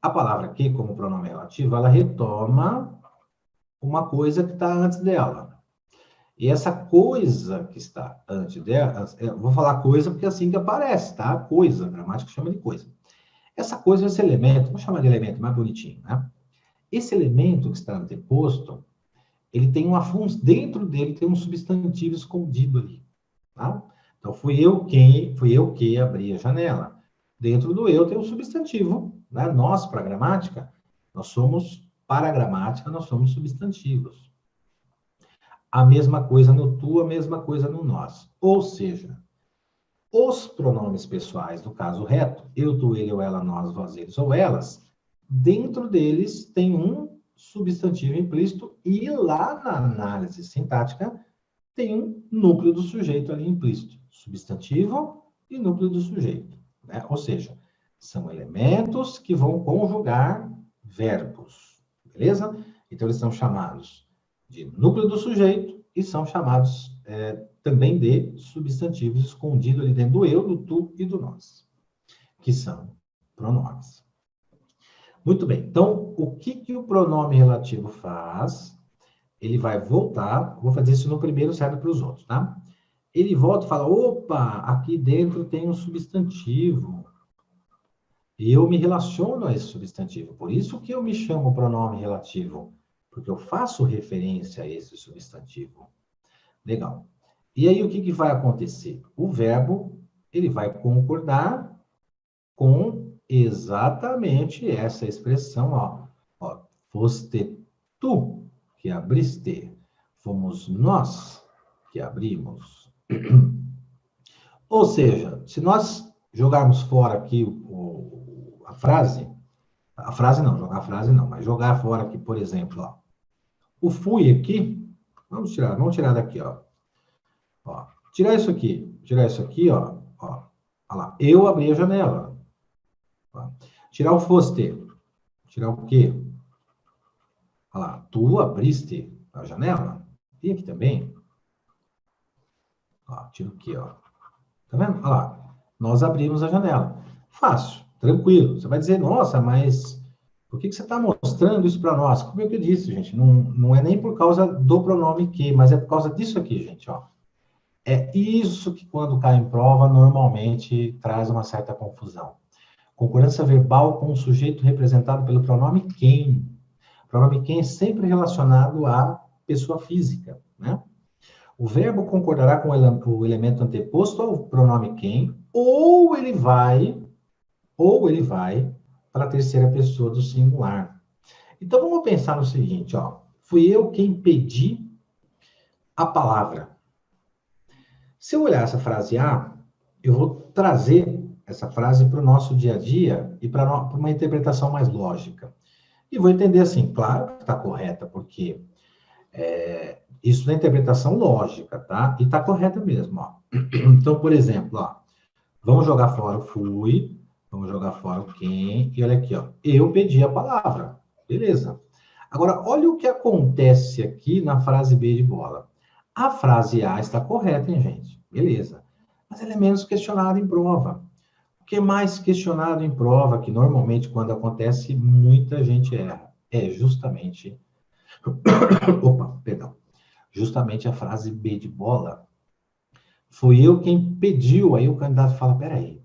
A: A palavra que, como pronome relativo, ela retoma uma coisa que está antes dela. E essa coisa que está antes dela, vou falar coisa porque é assim que aparece, tá? Coisa, a gramática chama de coisa. Essa coisa, esse elemento, vamos chamar de elemento mais bonitinho, né? Esse elemento que está anteposto, ele tem uma função, dentro dele tem um substantivo escondido ali, tá? Então, fui eu que abri a janela. Dentro do eu tem um substantivo, né? Nós, para a gramática, para a gramática, nós somos substantivos. A mesma coisa no tu, a mesma coisa no nós. Ou seja, os pronomes pessoais, no caso reto, eu, tu, ele, ou ela, nós, vós, eles ou elas, dentro deles tem um substantivo implícito e lá na análise sintática tem um núcleo do sujeito ali implícito. Substantivo e núcleo do sujeito. Né? Ou seja, são elementos que vão conjugar verbos. Beleza? Então, eles são chamados de núcleo do sujeito e são chamados também de substantivos escondidos ali dentro do eu, do tu e do nós, que são pronomes. Muito bem. Então, o que o pronome relativo faz? Ele vai voltar, vou fazer isso no primeiro, serve para os outros, tá? Ele volta e fala, opa, aqui dentro tem um substantivo. E eu me relaciono a esse substantivo. Por isso que eu me chamo pronome relativo, porque eu faço referência a esse substantivo. Legal. E aí, o que vai acontecer? O verbo, ele vai concordar com exatamente essa expressão, ó. Foste tu que abriste, fomos nós que abrimos. Ou seja, se nós jogarmos fora aqui a frase não, jogar a frase não, mas jogar fora aqui, por exemplo, ó, o fui aqui, vamos tirar daqui, ó. Tirar isso aqui, ó, olha lá, eu abri a janela. Ó. Tirar o foste, tirar o quê? Olha lá, tu abriste a janela. E aqui também. Ó, tira o quê, ó? Tá vendo? Olha lá, nós abrimos a janela. Fácil, tranquilo. Você vai dizer, nossa, mas por que você está mostrando isso para nós? Como é que eu disse, gente? Não é nem por causa do pronome que, mas é por causa disso aqui, gente, ó. É isso que, quando cai em prova, normalmente traz uma certa confusão. Concordância verbal com o sujeito representado pelo pronome quem. O pronome quem é sempre relacionado à pessoa física, né? O verbo concordará com o elemento anteposto ao pronome quem, ou ele vai para a terceira pessoa do singular. Então, vamos pensar no seguinte, ó. Fui eu quem pedi a palavra. Se eu olhar essa frase A, eu vou trazer essa frase para o nosso dia a dia e para uma interpretação mais lógica. E vou entender assim, claro que está correta, porque isso é interpretação lógica, tá? E está correta mesmo, ó. Então, por exemplo, ó, vamos jogar fora o fui, vamos jogar fora o quem, e olha aqui, ó, eu pedi a palavra. Beleza. Agora, olha o que acontece aqui na frase B de bola. A frase A está correta, hein, gente? Beleza. Mas ela é menos questionada em prova. O que é mais questionado em prova, que normalmente quando acontece, muita gente erra, é justamente... Opa, perdão. Justamente a frase B de bola. Foi eu quem pediu. Aí o candidato fala, peraí,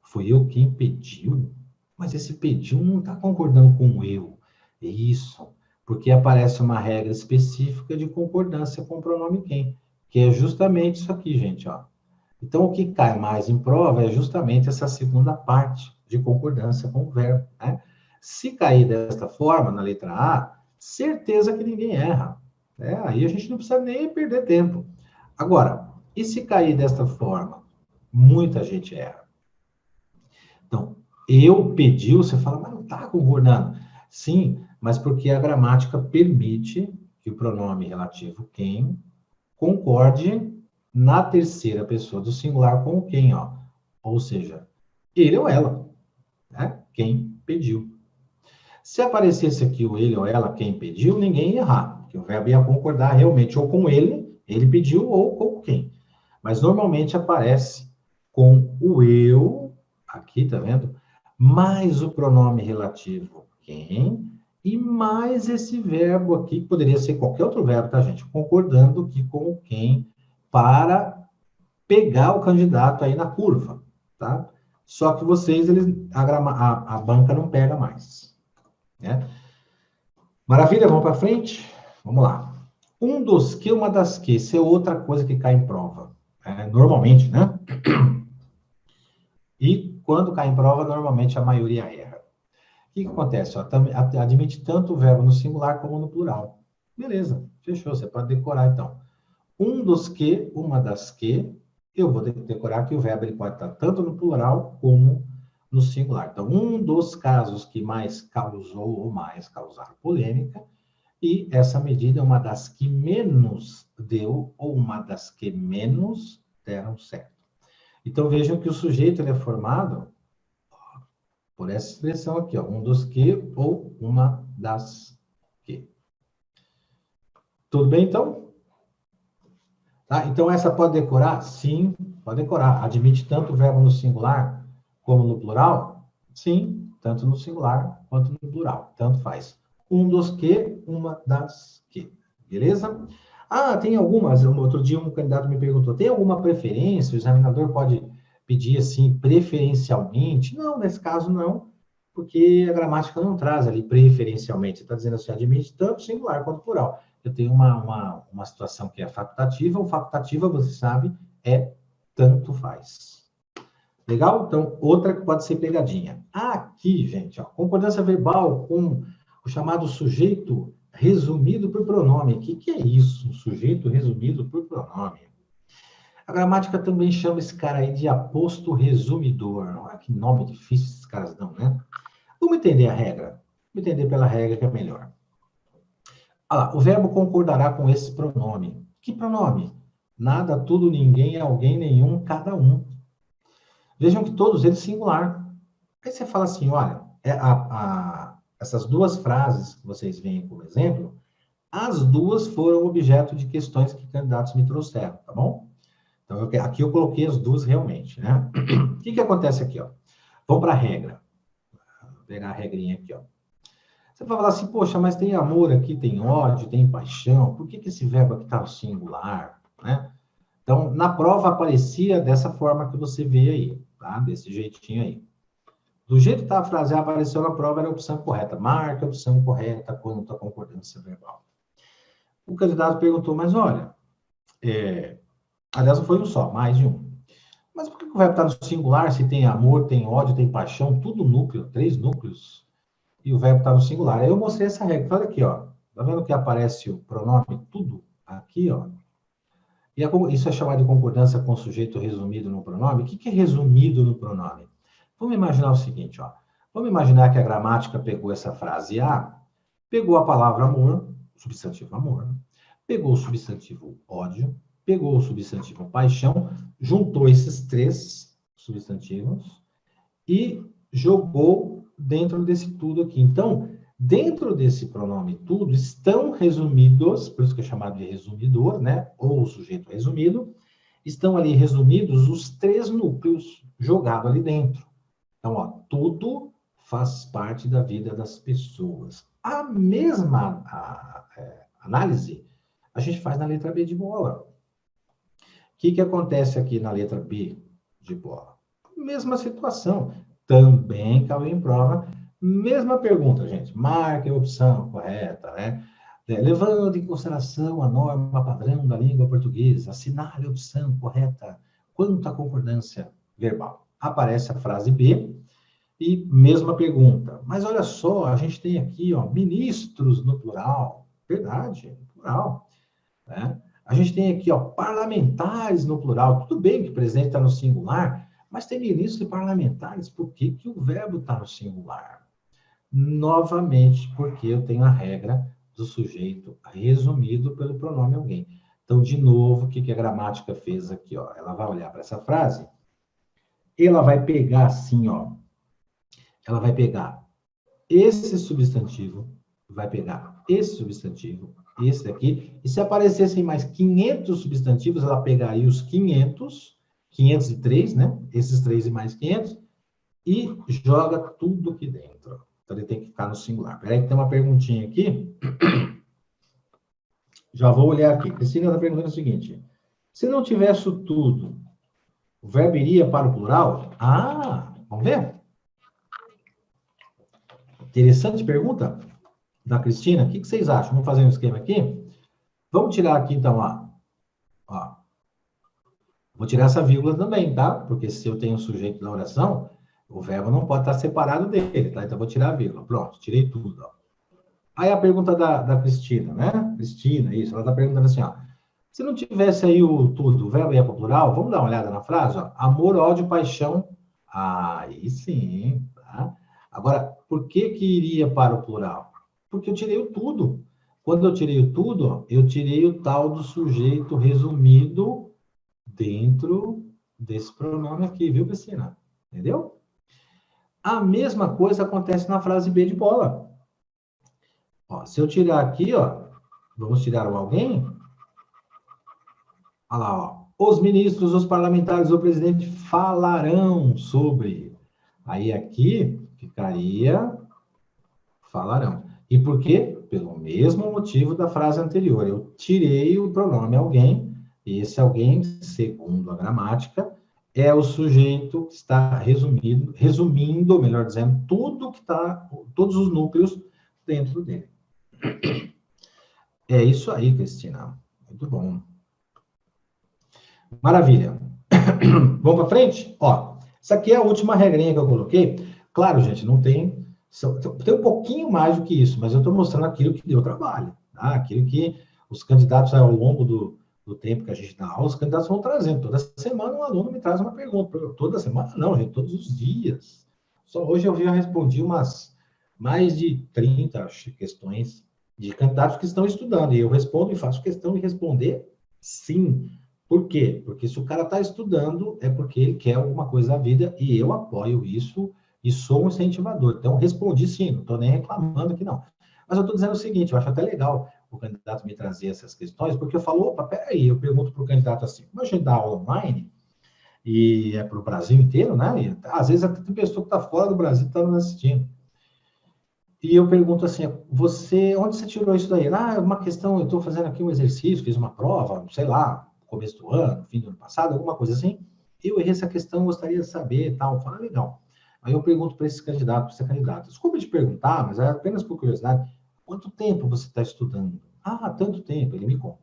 A: foi eu quem pediu? Mas esse pediu não está concordando com o eu. Isso, porque aparece uma regra específica de concordância com o pronome quem, que é justamente isso aqui, gente, ó. Então, o que cai mais em prova é justamente essa segunda parte de concordância com o verbo, né? Se cair desta forma, na letra A, certeza que ninguém erra, né? Aí a gente não precisa nem perder tempo. Agora, e se cair desta forma? Muita gente erra. Então, eu pedi, você fala, mas não está concordando. Sim, mas porque a gramática permite que o pronome relativo quem concorde na terceira pessoa do singular com o quem, ó. Ou seja, ele ou ela, né? Quem pediu. Se aparecesse aqui o ele ou ela, quem pediu, ninguém ia errar, porque o verbo ia concordar realmente ou com ele pediu, ou com quem. Mas normalmente aparece com o eu, aqui, tá vendo? Mais o pronome relativo quem, e mais esse verbo aqui, que poderia ser qualquer outro verbo, tá, gente? Concordando aqui com o quem, para pegar o candidato aí na curva, tá? Só que vocês, a banca não pega mais, né? Maravilha, vamos para frente? Vamos lá. Um dos que, uma das que, isso é outra coisa que cai em prova, normalmente, né? E quando cai em prova, normalmente a maioria erra. O que acontece? Ó, admite tanto o verbo no singular como no plural. Beleza, fechou, você pode decorar então. Um dos que, uma das que, eu vou decorar que o verbo ele pode estar tanto no plural como no singular. Então, um dos casos que mais causou ou mais causaram polêmica, e essa medida é uma das que menos deu ou uma das que menos deram certo. Então, vejam que o sujeito ele é formado por essa expressão aqui, ó, um dos que ou uma das que. Tudo bem, então? Tá? Então, essa pode decorar? Sim, pode decorar. Admite tanto o verbo no singular como no plural? Sim, tanto no singular quanto no plural. Tanto faz. Um dos que, uma das que. Beleza? Ah, tem algumas. Outro dia um candidato me perguntou, tem alguma preferência? O examinador pode pedir assim, preferencialmente? Não, nesse caso não, porque a gramática não traz ali preferencialmente. Está dizendo assim, admite tanto singular quanto plural. Eu tenho uma situação que é facultativa. O facultativa, você sabe, é tanto faz. Legal? Então, outra que pode ser pegadinha. Aqui, gente, ó, concordância verbal com o chamado sujeito resumido por pronome. O que é isso? Um sujeito resumido por pronome. A gramática também chama esse cara aí de aposto resumidor. Olha que nome difícil esses caras dão, né? Vamos entender a regra. Vamos entender pela regra que é melhor. Olha lá, o verbo concordará com esse pronome. Que pronome? Nada, tudo, ninguém, alguém, nenhum, cada um. Vejam que todos eles singular. Aí você fala assim, olha, essas duas frases que vocês veem como exemplo, as duas foram objeto de questões que candidatos me trouxeram, tá bom? Então, aqui eu coloquei as duas realmente, né? O que acontece aqui, ó? Vamos para a regra. Vou pegar a regrinha aqui, ó. Você vai falar assim, poxa, mas tem amor aqui, tem ódio, tem paixão, por que esse verbo aqui está no singular, né? Então, na prova aparecia dessa forma que você vê aí, tá? Desse jeitinho aí. Do jeito que está a frase apareceu na prova, era a opção correta. Marque a opção correta quanto à concordância verbal. O candidato perguntou, mas olha, aliás, não foi um só, mais de um. Mas por que o verbo está no singular se tem amor, tem ódio, tem paixão, tudo núcleo, 3 núcleos, e o verbo está no singular? Aí eu mostrei essa regra. Olha aqui, ó. Tá vendo que aparece o pronome tudo? Aqui, ó. E isso é chamado de concordância com o sujeito resumido no pronome. O que é resumido no pronome? Vamos imaginar o seguinte, ó. Vamos imaginar que a gramática pegou essa frase A, pegou a palavra amor, substantivo amor, pegou o substantivo ódio, pegou o substantivo paixão, juntou esses 3 substantivos e jogou dentro desse tudo aqui. Então, dentro desse pronome tudo, estão resumidos, por isso que é chamado de resumidor, né? Ou o sujeito resumido, estão ali resumidos os 3 núcleos jogados ali dentro. Então, ó, tudo faz parte da vida das pessoas. A mesma análise a gente faz na letra B de bola. O que acontece aqui na letra B de bola? Mesma situação. Também caiu em prova. Mesma pergunta, gente. Marque a opção correta, né? Levando em consideração a norma padrão da língua portuguesa, assinale a opção correta quanto à concordância verbal. Aparece a frase B e mesma pergunta. Mas olha só, a gente tem aqui, ó, ministros no plural. Verdade, no plural. Né? A gente tem aqui, ó, parlamentares no plural. Tudo bem que o presidente está no singular, mas tem ministros e parlamentares. Por que o verbo está no singular? Novamente, porque eu tenho a regra do sujeito resumido pelo pronome alguém. Então, de novo, o que a gramática fez aqui? Ó? Ela vai olhar para essa frase, ela vai pegar assim, ó. Ela vai pegar esse substantivo, vai pegar esse substantivo, esse daqui, e se aparecessem mais 500 substantivos, ela pegaria os 503, né? Esses 3 e mais 500, e joga tudo aqui dentro. Então, ele tem que ficar no singular. Peraí que tem uma perguntinha aqui. Já vou olhar aqui. Cristina está perguntando o seguinte. Se não tivesse o tudo, o verbo iria para o plural? Ah, vamos ver? Interessante pergunta da Cristina. O que vocês acham? Vamos fazer um esquema aqui? Vamos tirar aqui, então, ó. Vou tirar essa vírgula também, tá? Porque se eu tenho o sujeito da oração, o verbo não pode estar separado dele, tá? Então, vou tirar a vírgula. Pronto, tirei tudo, ó. Aí a pergunta da Cristina, né? Cristina, isso. Ela está perguntando assim, ó. Se não tivesse aí o tudo, o verbo ia para o plural, vamos dar uma olhada na frase, ó. Amor, ódio, paixão. Aí sim, tá? Agora, por que iria para o plural? Porque eu tirei o tudo. Quando eu tirei o tudo, eu tirei o tal do sujeito resumido dentro desse pronome aqui, viu, Cristina? Entendeu? A mesma coisa acontece na frase B de bola. Ó, se eu tirar aqui, ó, vamos tirar o alguém. Olha lá, ó. Os ministros, os parlamentares, o presidente falarão sobre. Aí aqui ficaria falarão. E por quê? Pelo mesmo motivo da frase anterior. Eu tirei o pronome alguém, e esse alguém, segundo a gramática, é o sujeito que está resumindo, melhor dizendo, tudo que está, todos os núcleos dentro dele. É isso aí, Cristina. Muito bom. Maravilha. Vamos para frente? Ó, Essa aqui é a última regrinha que eu coloquei. Claro, gente, não tem... Tem um pouquinho mais do que isso, mas eu estou mostrando aquilo que deu trabalho, tá? Aquilo que os candidatos, ao longo do tempo que a gente dá aula, os candidatos vão trazendo. Toda semana um aluno me traz uma pergunta. Toda semana? Não, gente, todos os dias. Só hoje eu já respondi umas mais de 30 questões de candidatos que estão estudando. E eu respondo e faço questão de responder sim. Por quê? Porque se o cara está estudando, é porque ele quer alguma coisa da vida e eu apoio isso e sou um incentivador. Então, respondi sim, não estou nem reclamando aqui, não. Mas eu estou dizendo o seguinte, eu acho até legal o candidato me trazer essas questões, porque eu falo, opa, peraí, eu pergunto para o candidato assim, como a gente dá aula online, e é para o Brasil inteiro, né? E, às vezes até tem pessoa que está fora do Brasil que está nos assistindo. E eu pergunto assim, onde você tirou isso daí? Uma questão, eu estou fazendo aqui um exercício, fiz uma prova, sei lá, começo do ano, fim do ano passado, alguma coisa assim. Eu errei essa questão, gostaria de saber, tal. Fala, legal. Aí eu pergunto para esse candidato, para essa candidata, desculpa te perguntar, mas é apenas por curiosidade, quanto tempo você está estudando? Tanto tempo, ele me conta.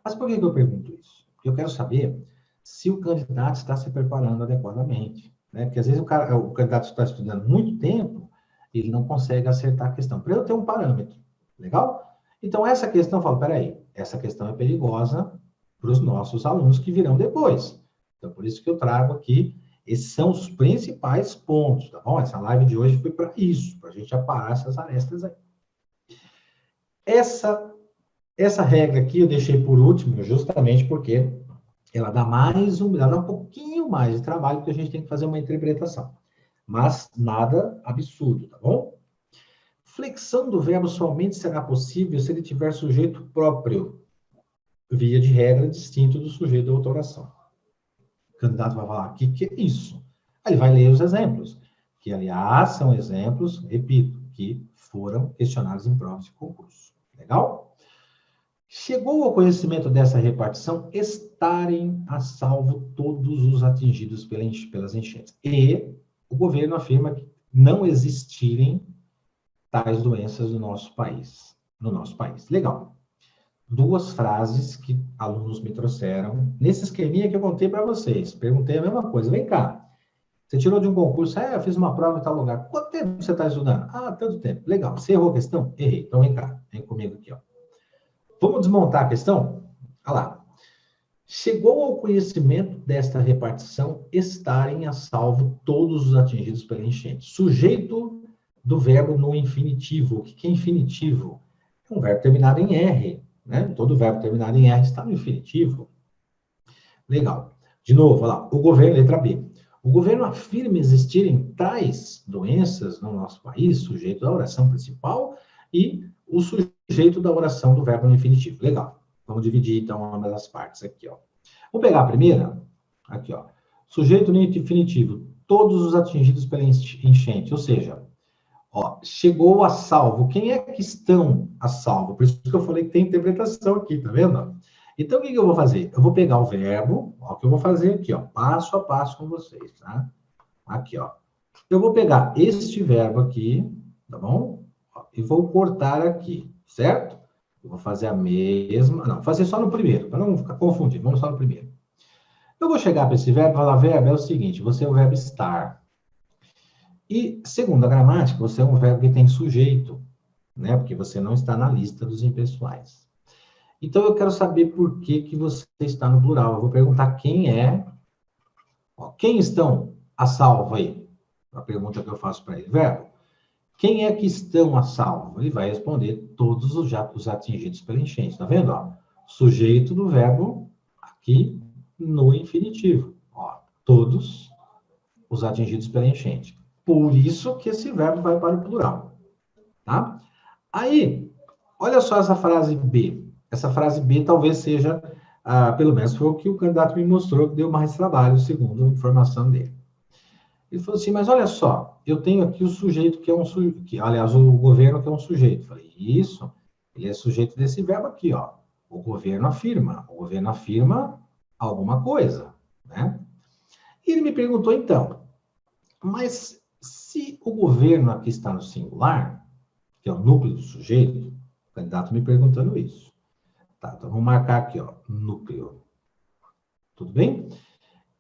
A: Mas por que eu pergunto isso? Porque eu quero saber se o candidato está se preparando adequadamente, né? Porque às vezes o candidato está estudando muito tempo, ele não consegue acertar a questão. Para eu ter um parâmetro, legal? Então, essa questão, eu falo, peraí, essa questão é perigosa para os nossos alunos que virão depois. Então, por isso que eu trago aqui, esses são os principais pontos, tá bom? Essa live de hoje foi para isso, para a gente aparar essas arestas aí. Essa regra aqui eu deixei por último, justamente porque ela dá um pouquinho mais de trabalho, porque a gente tem que fazer uma interpretação. Mas nada absurdo, tá bom? Flexão do verbo somente será possível se ele tiver sujeito próprio, via de regra, distinto do sujeito da outra oração. O candidato vai falar, o que é isso? Aí ele vai ler os exemplos, que, aliás, são exemplos, repito, que foram questionados em provas de concurso. Legal? Chegou ao conhecimento dessa repartição estarem a salvo todos os atingidos pelas enchentes. E o governo afirma que não existirem tais doenças no nosso país. Legal. Duas frases que alunos me trouxeram nesse esqueminha que eu contei para vocês. Perguntei a mesma coisa. Vem cá. Você tirou de um concurso? Eu fiz uma prova em tal lugar. Quanto tempo você está estudando? Tanto tempo. Legal. Você errou a questão? Errei. Então vem cá. Vem comigo aqui, ó. Vamos desmontar a questão? Olha lá. Chegou ao conhecimento desta repartição estarem a salvo todos os atingidos pela enchente. Sujeito do verbo no infinitivo. O que é infinitivo? É um verbo terminado em R, né? Todo verbo terminado em R está no infinitivo. Legal. De novo, olha lá. O governo, letra B. O governo afirma existirem tais doenças no nosso país, sujeito da oração principal e o sujeito da oração do verbo no infinitivo. Legal. Vamos dividir, então, ambas as partes aqui, ó. Vou pegar a primeira, aqui, ó. Sujeito no infinitivo, todos os atingidos pela enchente, ou seja, ó, chegou a salvo. Quem é que estão a salvo? Por isso que eu falei que tem interpretação aqui, tá vendo? Então, o que eu vou fazer? Eu vou pegar o verbo, ó, o que eu vou fazer aqui, ó, passo a passo com vocês, tá? Aqui, ó. Eu vou pegar este verbo aqui, tá bom? Ó, e vou cortar aqui, certo? Eu vou fazer a mesma... Não, fazer só no primeiro, para não ficar confundido. Vamos só no primeiro. Eu vou chegar para esse verbo e falar, verbo é o seguinte, você é o verbo estar. E, segundo a gramática, você é um verbo que tem sujeito, né? Porque você não está na lista dos impessoais. Então, eu quero saber por que você está no plural. Eu vou perguntar quem é... Ó, quem estão a salvo aí? A pergunta que eu faço para ele. Verbo. Quem é que estão a salvo? Ele vai responder todos os atingidos pela enchente. Tá vendo? Ó, sujeito do verbo aqui no infinitivo. Ó, todos os atingidos pela enchente. Por isso que esse verbo vai para o plural. Tá? Aí, olha só essa frase B. Essa frase B talvez seja, pelo menos foi o que o candidato me mostrou, que deu mais trabalho, segundo a informação dele. Ele falou assim, mas olha só, eu tenho aqui o sujeito que é um sujeito, aliás, o governo que é um sujeito. Eu falei, isso, ele é sujeito desse verbo aqui, ó. O governo afirma alguma coisa, né? E ele me perguntou, então, mas se o governo aqui está no singular, que é o núcleo do sujeito, o candidato me perguntando isso. Tá, então vamos marcar aqui, ó, núcleo. Tudo bem?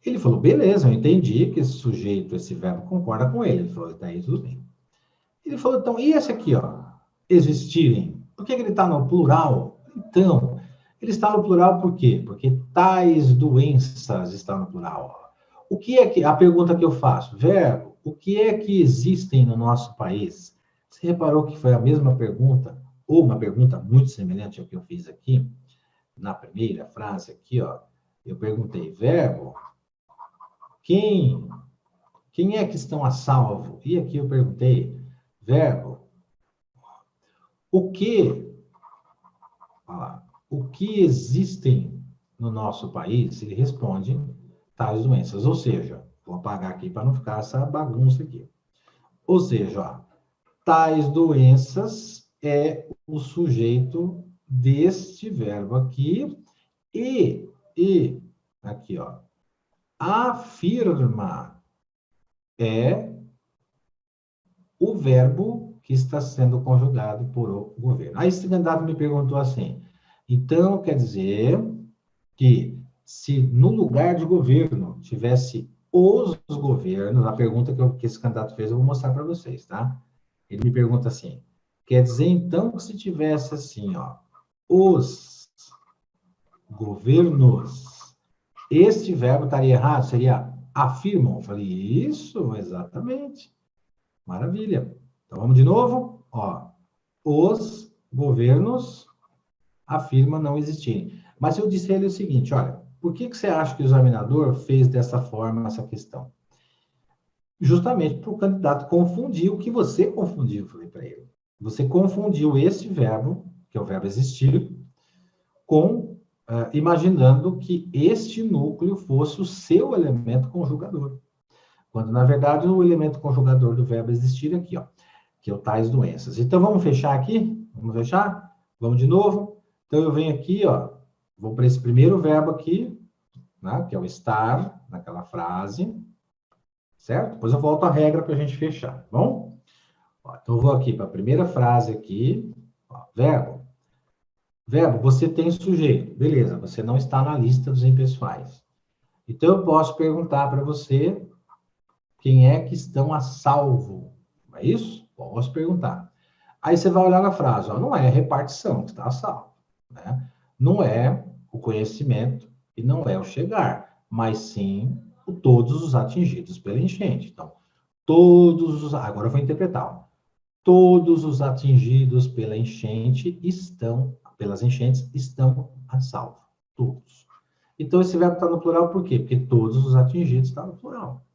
A: Ele falou, beleza, eu entendi que esse sujeito, esse verbo concorda com ele. Ele falou, tá aí, tudo bem. Ele falou, então, e esse aqui, ó, existirem? Por que ele está no plural? Então, ele está no plural por quê? Porque tais doenças estão no plural. O que é que, a pergunta que eu faço, verbo, o que é que existem no nosso país? Você reparou que foi a mesma pergunta, ou uma pergunta muito semelhante ao que eu fiz aqui, na primeira frase aqui, ó, eu perguntei, verbo, quem, quem é que estão a salvo? E aqui eu perguntei, verbo, o que, o que existem no nosso país? Ele responde tais doenças. Ou seja, vou apagar aqui para não ficar essa bagunça aqui. Ou seja, ó, tais doenças é o sujeito deste verbo aqui e aqui, ó, afirma é o verbo que está sendo conjugado por o governo. Aí esse candidato me perguntou assim, então quer dizer que se no lugar de governo tivesse os governos, a pergunta que esse candidato fez eu vou mostrar para vocês, tá? Ele me pergunta assim, quer dizer então que se tivesse assim, ó, os governos, este verbo estaria errado, seria afirmam. Eu falei, isso, exatamente. Maravilha. Então, vamos de novo. Ó, os governos afirmam não existirem. Mas eu disse a ele o seguinte, olha, por que você acha que o examinador fez dessa forma essa questão? Justamente para o candidato confundir o que você confundiu, falei para ele. Você confundiu esse verbo, que é o verbo existir, com imaginando que este núcleo fosse o seu elemento conjugador. Quando, na verdade, o elemento conjugador do verbo existir é aqui, ó, que é o tais doenças. Então, vamos fechar aqui? Vamos fechar? Vamos de novo? Então, eu venho aqui, ó, vou para esse primeiro verbo aqui, né, que é o estar, naquela frase, certo? Depois eu volto à regra para a gente fechar, tá bom? Ó, então, eu vou aqui para a primeira frase aqui, ó, verbo. Verbo, você tem sujeito. Beleza, você não está na lista dos impessoais. Então, eu posso perguntar para você quem é que estão a salvo. Não é isso? Posso perguntar. Aí você vai olhar na frase, ó, não é repartição que está a salvo, né? Não é o conhecimento e não é o chegar, mas sim o todos os atingidos pela enchente. Então, todos os... Agora eu vou interpretar. Ó. Todos os atingidos pela enchente estão, pelas enchentes, estão a salvo. Todos. Então, esse verbo está no plural por quê? Porque todos os atingidos estão no plural.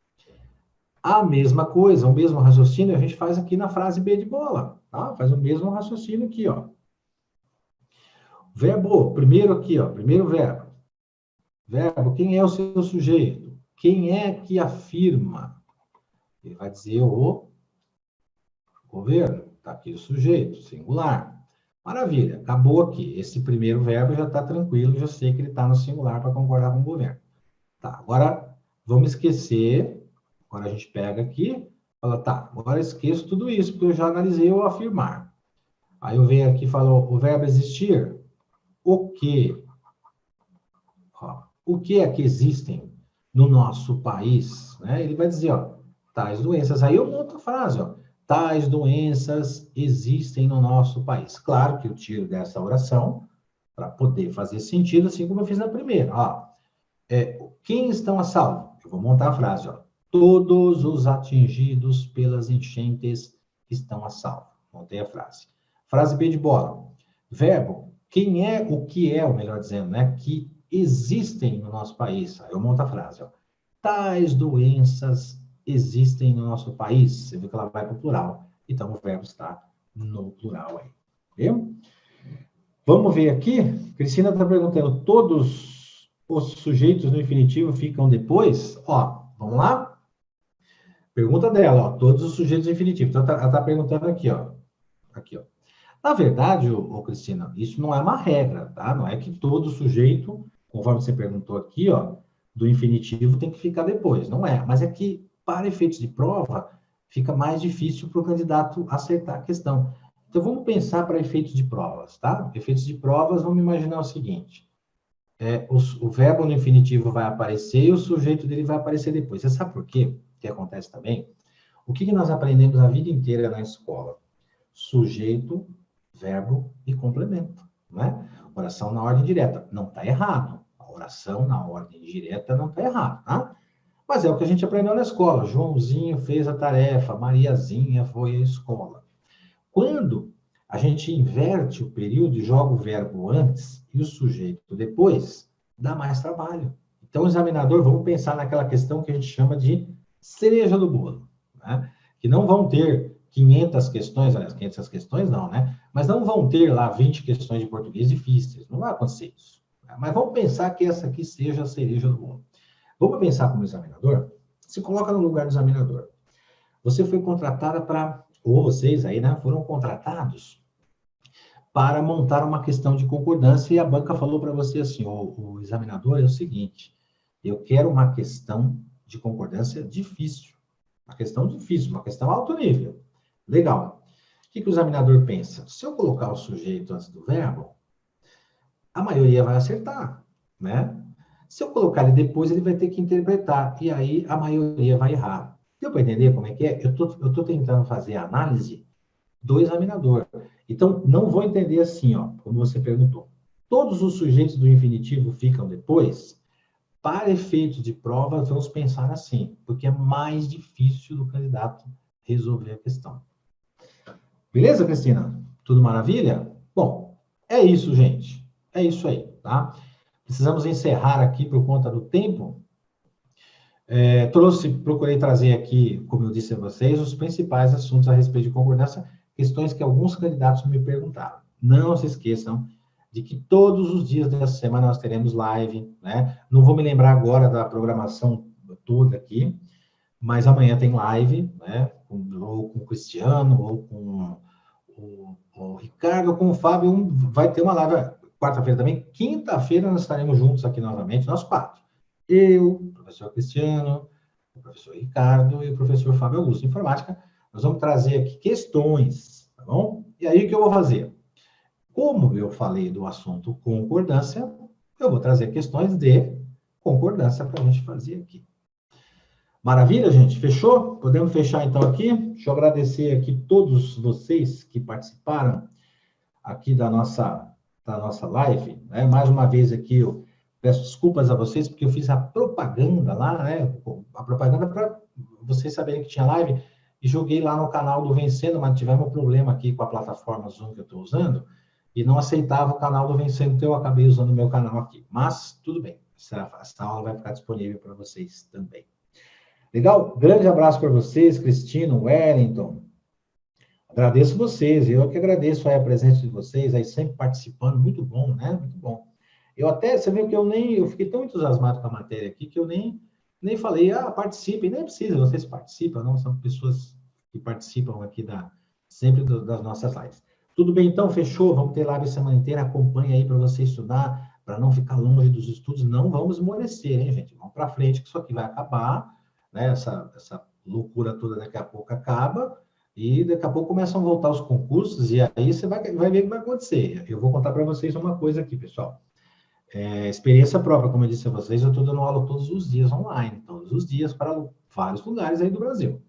A: A mesma coisa, o mesmo raciocínio a gente faz aqui na frase B de bola, tá? Faz o mesmo raciocínio aqui, ó. Verbo, primeiro aqui, ó, primeiro verbo. Verbo, quem é o seu sujeito? Quem é que afirma? Ele vai dizer o governo. Tá aqui o sujeito, singular. Maravilha, acabou aqui. Esse primeiro verbo já está tranquilo, já sei que ele está no singular para concordar com o governo. Tá, agora vamos esquecer. Agora a gente pega aqui, fala, tá, agora esqueço tudo isso, porque eu já analisei o afirmar. Aí eu venho aqui e falo, o verbo existir, o que? Ó, o que é que existem no nosso país? Né? Ele vai dizer, ó, tais doenças. Aí eu monto a frase, ó, tais doenças existem no nosso país. Claro que eu tiro dessa oração para poder fazer sentido, assim como eu fiz na primeira. Ó, quem estão a salvo? Eu vou montar a frase, ó. Todos os atingidos pelas enchentes estão a salvo. Montei a frase. Frase B de bola. Verbo, quem é o que é, ou melhor dizendo, né, que existem no nosso país. Aí eu monto a frase, ó. Tais doenças existem no nosso país. Você viu que ela vai para o plural. Então, o verbo está no plural aí. Viu? Vamos ver aqui. Cristina está perguntando, todos os sujeitos no infinitivo ficam depois? Ó, vamos lá? Pergunta dela, ó, todos os sujeitos no infinitivo. Então, ela está perguntando aqui, ó. Aqui, ó. Na verdade, Cristina, isso não é uma regra, tá? Não é que todo sujeito, conforme você perguntou aqui, ó, do infinitivo tem que ficar depois. Não é. Mas é que, para efeitos de prova, fica mais difícil para o candidato acertar a questão. Então, vamos pensar para efeitos de provas, tá? Efeitos de provas, vamos imaginar o seguinte. o verbo no infinitivo vai aparecer e o sujeito dele vai aparecer depois. Você sabe por quê? O que acontece também? O que nós aprendemos a vida inteira na escola? Sujeito, verbo e complemento, né? Oração na ordem direta. Não está errado. A oração na ordem direta não está errado, tá? Mas é o que a gente aprendeu na escola. Joãozinho fez a tarefa, Mariazinha foi à escola. Quando a gente inverte o período e joga o verbo antes e o sujeito depois, dá mais trabalho. Então, o examinador, vamos pensar naquela questão que a gente chama de cereja do bolo, né? Que não vão ter 500 questões, aliás, 500 questões não, né? Mas não vão ter lá 20 questões de português difíceis, não vai acontecer isso. Né? Mas vamos pensar que essa aqui seja a cereja do bolo. Vamos pensar como examinador? Se coloca no lugar do examinador. Você foi contratada para, ou vocês aí, né, foram contratados para montar uma questão de concordância e a banca falou para você assim, o examinador é o seguinte, eu quero uma questão de concordância difícil, uma questão alto nível. Legal. O que o examinador pensa? Se eu colocar o sujeito antes do verbo, a maioria vai acertar, né? Se eu colocar ele depois, ele vai ter que interpretar, e aí a maioria vai errar. Deu para entender como é que é? Eu tô tentando fazer a análise do examinador. Então, não vou entender assim, ó, como você perguntou. Todos os sujeitos do infinitivo ficam depois? Para efeitos de prova, vamos pensar assim, porque é mais difícil do candidato resolver a questão. Beleza, Cristina? Tudo maravilha? Bom, é isso, gente. É isso aí, tá? Precisamos encerrar aqui por conta do tempo. Procurei trazer aqui, como eu disse a vocês, os principais assuntos a respeito de concordância, questões que alguns candidatos me perguntaram. Não se esqueçam de que todos os dias dessa semana nós teremos live, né? Não vou me lembrar agora da programação toda aqui, mas amanhã tem live, né? Ou com o Cristiano, ou com o Ricardo, ou com o Fábio. Vai ter uma live quarta-feira também. Quinta-feira nós estaremos juntos aqui novamente, nós quatro. Eu, o professor Cristiano, o professor Ricardo e o professor Fábio Augusto. Informática, nós vamos trazer aqui questões, tá bom? E aí o que eu vou fazer? Como eu falei do assunto concordância, eu vou trazer questões de concordância para a gente fazer aqui. Maravilha, gente? Fechou? Podemos fechar então aqui? Deixa eu agradecer aqui todos vocês que participaram aqui da nossa live. Né? Mais uma vez aqui eu peço desculpas a vocês, porque eu fiz a propaganda lá, né? A propaganda para vocês saberem que tinha live, e joguei lá no canal do Vencendo, mas tivemos um problema aqui com a plataforma Zoom que eu estou usando, e não aceitava o canal do Vencendo, então eu acabei usando o meu canal aqui. Mas, tudo bem, essa aula vai ficar disponível para vocês também. Legal? Grande abraço para vocês, Cristina, Wellington. Agradeço vocês, eu que agradeço aí a presença de vocês, aí sempre participando, muito bom, né? Muito bom. Você viu que eu fiquei tão entusiasmado com a matéria aqui, que eu nem falei, participem, nem precisa, vocês participam, não, são pessoas que participam aqui sempre das nossas lives. Tudo bem, então, fechou, vamos ter live a semana inteira, acompanhe aí para você estudar, para não ficar longe dos estudos, não vamos esmorecer, hein, gente? Vamos para frente, que isso aqui vai acabar, né? Essa loucura toda daqui a pouco acaba, e daqui a pouco começam a voltar os concursos, e aí você vai ver o que vai acontecer. Eu vou contar para vocês uma coisa aqui, pessoal. Experiência própria, como eu disse a vocês, eu estou dando aula todos os dias online, todos os dias para vários lugares aí do Brasil.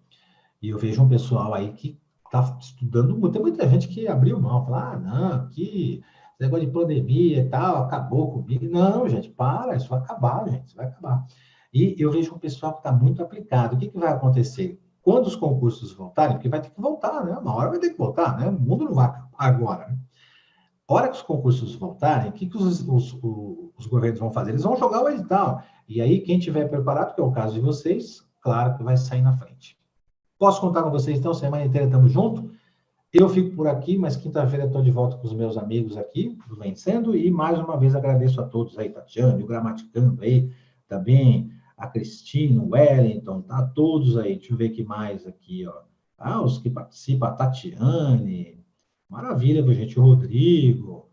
A: E eu vejo um pessoal aí que está estudando muito. Tem muita gente que abriu mão, fala, não, que esse negócio de pandemia e tal, acabou comigo. Não, gente, isso vai acabar, gente, isso vai acabar. E eu vejo um pessoal que está muito aplicado. O que vai acontecer? Quando os concursos voltarem, porque vai ter que voltar, né? Uma hora vai ter que voltar, né? O mundo não vai acabar agora, né? A hora que os concursos voltarem, o que os governos vão fazer? Eles vão jogar o edital. E aí, quem tiver preparado, que é o caso de vocês, claro que vai sair na frente. Posso contar com vocês, então? Semana inteira estamos juntos. Eu fico por aqui, mas quinta-feira estou de volta com os meus amigos aqui, do Vencendo, e mais uma vez agradeço a todos aí, Tatiane, o Gramaticando aí, também a Cristina, o Wellington, tá? Todos aí. Deixa eu ver o que mais aqui, ó. Os que participam, a Tatiane. Maravilha, viu, gente? O Rodrigo.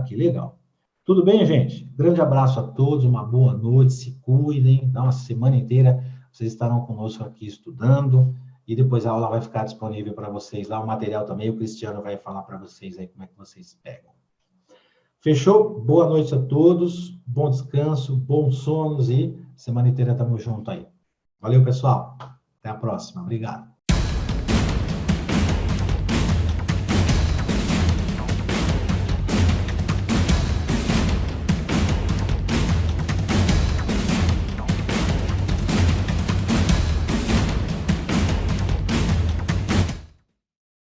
A: Que legal. Tudo bem, gente? Grande abraço a todos, uma boa noite, se cuidem. Dá uma semana inteira, vocês estarão conosco aqui estudando, e depois a aula vai ficar disponível para vocês lá, o material também, o Cristiano vai falar para vocês aí como é que vocês pegam. Fechou? Boa noite a todos, bom descanso, bons sonos e semana inteira estamos juntos aí. Valeu, pessoal. Até a próxima. Obrigado.